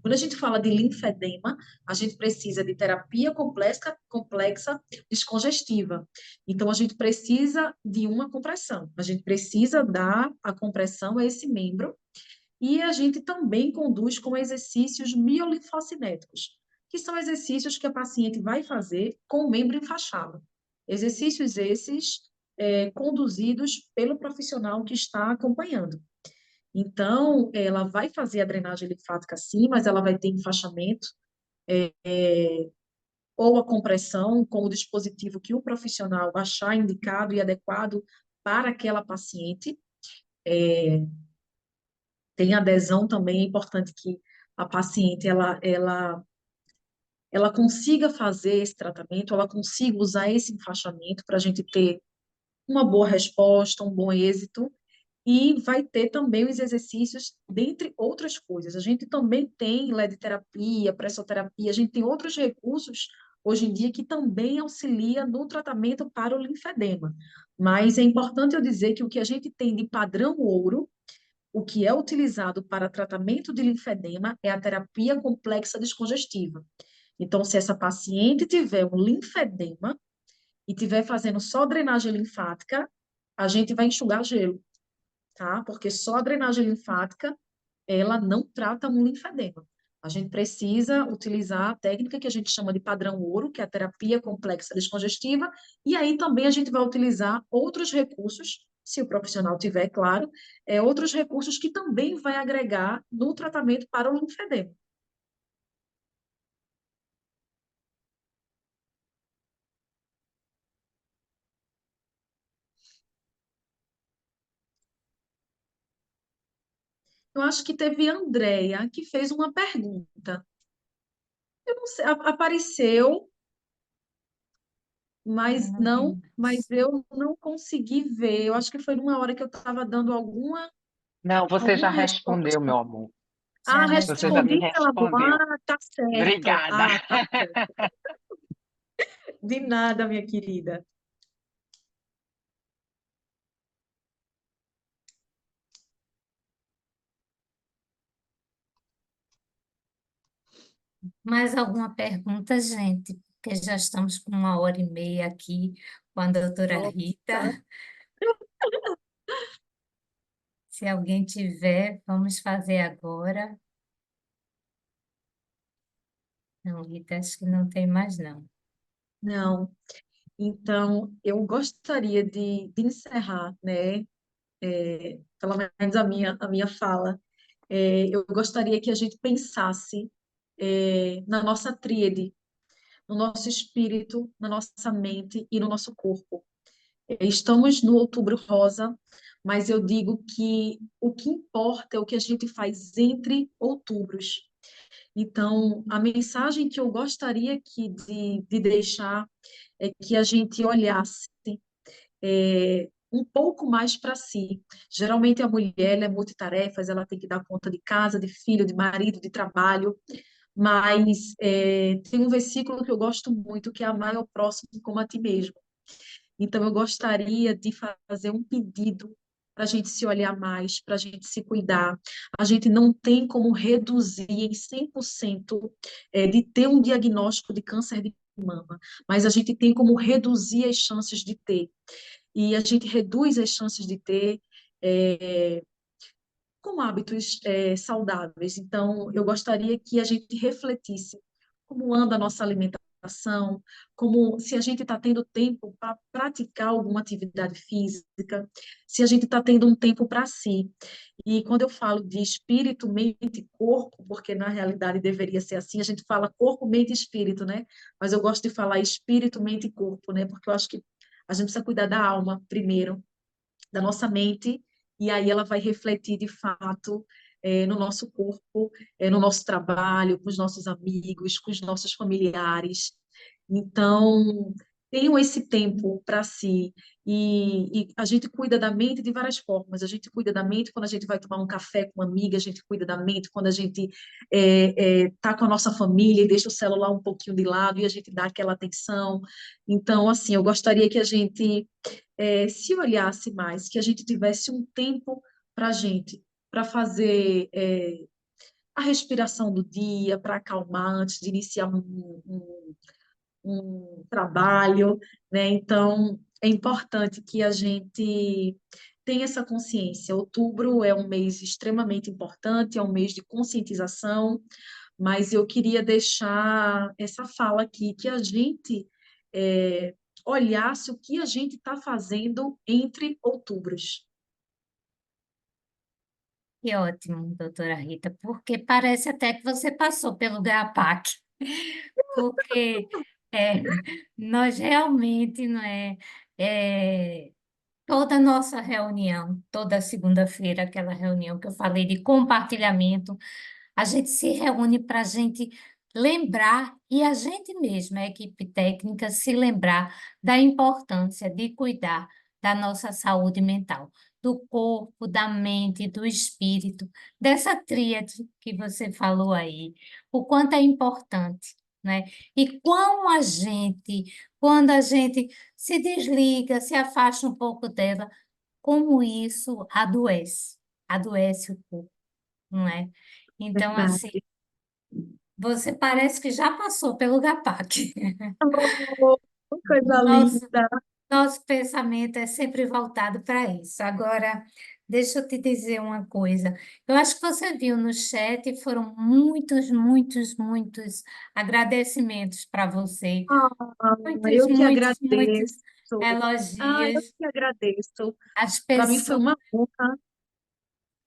[SPEAKER 2] Quando a gente fala de linfedema, a gente precisa de terapia complexa descongestiva. Então, a gente precisa de uma compressão. A gente precisa dar a compressão a esse membro e a gente também conduz com exercícios miolinfocinéticos, que são exercícios que a paciente vai fazer com o membro enfaixado. Exercícios esses conduzidos pelo profissional que está acompanhando. Então, ela vai fazer a drenagem linfática sim, mas ela vai ter enfaixamento ou a compressão com o dispositivo que o profissional achar indicado e adequado para aquela paciente. Tem adesão também, é importante que a paciente ela consiga fazer esse tratamento, ela consiga usar esse enfaixamento para a gente ter uma boa resposta, um bom êxito, e vai ter também os exercícios, dentre outras coisas. A gente também tem LED-terapia, pressoterapia, a gente tem outros recursos hoje em dia que também auxilia no tratamento para o linfedema. Mas é importante eu dizer que o que a gente tem de padrão ouro, o que é utilizado para tratamento de linfedema é a terapia complexa descongestiva. Então, se essa paciente tiver um linfedema e tiver fazendo só drenagem linfática, a gente vai enxugar gelo, tá? Porque só a drenagem linfática, ela não trata um linfedema. A gente precisa utilizar a técnica que a gente chama de padrão ouro, que é a terapia complexa descongestiva, e aí também a gente vai utilizar outros recursos, se o profissional tiver, claro, outros recursos que também vai agregar no tratamento para o linfedema. Eu acho que teve a Andrea que fez uma pergunta. Eu não sei, apareceu,
[SPEAKER 1] Eu
[SPEAKER 2] mas
[SPEAKER 1] não vi
[SPEAKER 2] não, mas
[SPEAKER 1] mais.
[SPEAKER 2] eu não consegui ver. Eu acho que foi numa hora que eu estava dando
[SPEAKER 3] Não, você já
[SPEAKER 2] alguma
[SPEAKER 3] respondeu,
[SPEAKER 2] resposta.
[SPEAKER 3] meu amor.
[SPEAKER 1] Já
[SPEAKER 3] Você já me
[SPEAKER 2] Respondi, ela falou,
[SPEAKER 3] respondeu.
[SPEAKER 2] tá certo.
[SPEAKER 3] Obrigada.
[SPEAKER 2] Tá certo. De nada, minha querida.
[SPEAKER 1] Mais alguma pergunta, gente? Porque já estamos com 1h30 aqui com a doutora
[SPEAKER 2] Nossa.
[SPEAKER 1] Rita. Se alguém tiver, vamos fazer agora. Não, Rita, acho que não tem mais, não.
[SPEAKER 2] Não. Então, eu gostaria de encerrar, né? Pelo menos a minha fala. Eu gostaria que a gente pensasse na nossa tríade, no nosso espírito, na nossa mente e no nosso corpo. Estamos no Outubro Rosa, mas eu digo que o que importa é o que a gente faz entre outubros. Então, a mensagem que eu gostaria de deixar é que a gente olhasse um pouco mais para si. Geralmente a mulher ela é multitarefas, ela tem que dar conta de casa, de filho, de marido, de trabalho, mas tem um versículo que eu gosto muito, que é amar ao próximo como a ti mesmo. Então, eu gostaria de fazer um pedido para a gente se olhar mais, para a gente se cuidar. A gente não tem como reduzir em 100% de ter um diagnóstico de câncer de mama, mas a gente tem como reduzir as chances de ter. E a gente reduz as chances de ter é, com hábitos saudáveis. Então, eu gostaria que a gente refletisse como anda a nossa alimentação, como se a gente está tendo tempo para praticar alguma atividade física, se a gente está tendo um tempo para si. E quando eu falo de espírito, mente e corpo, porque na realidade deveria ser assim, a gente fala corpo, mente e espírito, né? Mas eu gosto de falar espírito, mente e corpo, né? Porque eu acho que a gente precisa cuidar da alma primeiro, da nossa mente, e aí ela vai refletir de fato no nosso corpo, no nosso trabalho, com os nossos amigos, com os nossos familiares. Então, tenham esse tempo para si. E a gente cuida da mente de várias formas. A gente cuida da mente quando a gente vai tomar um café com uma amiga, a gente cuida da mente quando a gente está com a nossa família e deixa o celular um pouquinho de lado e a gente dá aquela atenção. Então, assim, eu gostaria que a gente se olhasse mais, que a gente tivesse um tempo para a gente, para fazer a respiração do dia, para acalmar antes de iniciar um trabalho, né? Então, é importante que a gente tenha essa consciência. Outubro é um mês extremamente importante, é um mês de conscientização, mas eu queria deixar essa fala aqui, que a gente olhasse o que a gente está fazendo entre outubros.
[SPEAKER 1] Que ótimo, doutora Rita, porque parece até que você passou pelo GAPAC, porque é, nós realmente, não toda a nossa reunião, toda segunda-feira, aquela reunião que eu falei de compartilhamento, a gente se reúne para a gente lembrar, e a gente mesma, a equipe técnica, se lembrar da importância de cuidar da nossa saúde mental, do corpo, da mente, do espírito, dessa tríade que você falou aí, o quanto é importante, né? E quando a gente se desliga, se afasta um pouco dela, como isso adoece o corpo, não é? Então, assim,
[SPEAKER 2] Verdade.
[SPEAKER 1] você parece que já passou pelo GAPAC.
[SPEAKER 2] Oh, coisa
[SPEAKER 1] Nosso,
[SPEAKER 2] linda.
[SPEAKER 1] nosso pensamento é sempre voltado para isso. Agora, deixa eu te dizer uma coisa. Eu acho que você viu no chat, foram muitos, muitos, muitos agradecimentos para você.
[SPEAKER 2] Ah,
[SPEAKER 1] Muitos,
[SPEAKER 2] eu que
[SPEAKER 1] muitos, muitos
[SPEAKER 2] agradeço. Eu
[SPEAKER 1] elogios.
[SPEAKER 2] que agradeço.
[SPEAKER 1] As
[SPEAKER 2] Para mim foi
[SPEAKER 1] pessoas
[SPEAKER 2] uma honra.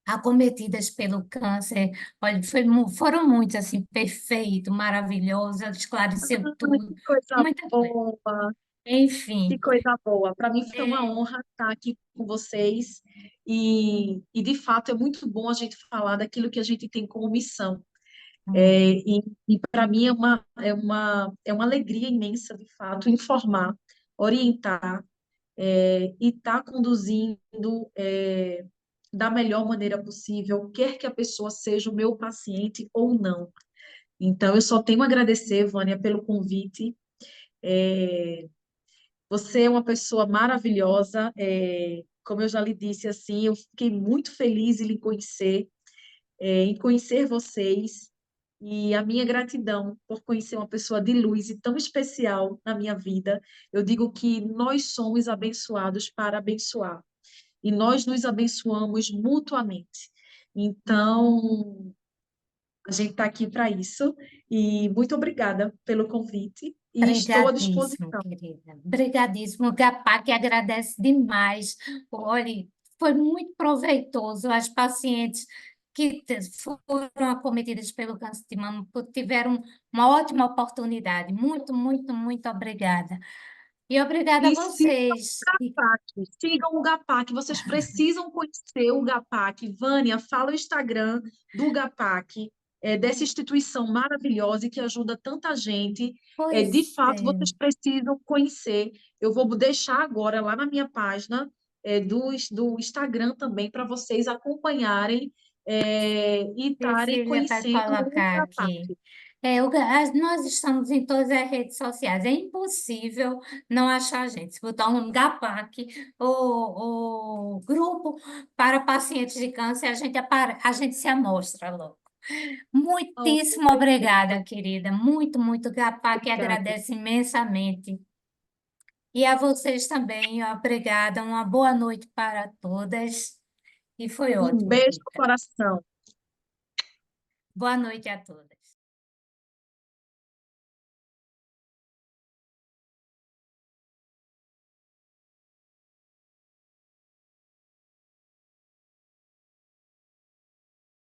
[SPEAKER 1] acometidas pelo câncer, olha, foram muitos, assim, perfeito, maravilhoso, esclareceu
[SPEAKER 2] Ai,
[SPEAKER 1] tudo,
[SPEAKER 2] que coisa
[SPEAKER 1] muita coisa.
[SPEAKER 2] boa. Que
[SPEAKER 1] Enfim,
[SPEAKER 2] coisa boa. Para mim foi uma
[SPEAKER 1] é,
[SPEAKER 2] honra estar aqui com vocês. De fato, é muito bom a gente falar daquilo que a gente tem como missão.
[SPEAKER 1] hum,
[SPEAKER 2] E para mim é uma alegria imensa, de fato, informar, orientar e estar conduzindo da melhor maneira possível, quer que a pessoa seja o meu paciente ou não. Então, eu só tenho a agradecer, Vânia, pelo convite. Você é uma pessoa maravilhosa. Como eu já lhe disse, assim, eu fiquei muito feliz em conhecer vocês. E a minha gratidão por conhecer uma pessoa de luz e tão especial na minha vida. Eu digo que nós somos abençoados para abençoar. E nós nos abençoamos mutuamente. Então, a gente está aqui para isso. E muito obrigada pelo convite. E estou à
[SPEAKER 1] brigadíssimo,
[SPEAKER 2] disposição.
[SPEAKER 1] querida, brigadíssimo, o GAPAC agradece demais, olha, foi muito proveitoso, as pacientes que foram acometidas pelo câncer de mama tiveram uma ótima oportunidade, muito, muito, muito obrigada. E obrigada a
[SPEAKER 2] E sigam
[SPEAKER 1] vocês.
[SPEAKER 2] o GAPAC, sigam o GAPAC, vocês precisam conhecer o GAPAC. Vânia, fala o Instagram do GAPAC, dessa instituição maravilhosa e que ajuda tanta gente. De
[SPEAKER 1] Pois
[SPEAKER 2] fato,
[SPEAKER 1] é,
[SPEAKER 2] vocês precisam conhecer. Eu vou deixar agora lá na minha página do Instagram também para vocês acompanharem e estarem
[SPEAKER 1] Cecília vai
[SPEAKER 2] conhecendo o
[SPEAKER 1] colocar aqui.
[SPEAKER 2] GAPAC.
[SPEAKER 1] Nós estamos em todas as redes sociais. É impossível não achar a gente. Se botar um GAPAC, o grupo para pacientes de câncer, a gente se amostra logo. Muitíssimo obrigada, querida. Muito, muito. Gapá que
[SPEAKER 2] Obrigada.
[SPEAKER 1] agradece imensamente. E a vocês também, obrigada. Uma boa noite para todas. E foi
[SPEAKER 2] Um
[SPEAKER 1] ótimo,
[SPEAKER 2] beijo no
[SPEAKER 1] Rita.
[SPEAKER 2] coração.
[SPEAKER 1] Boa noite a todas.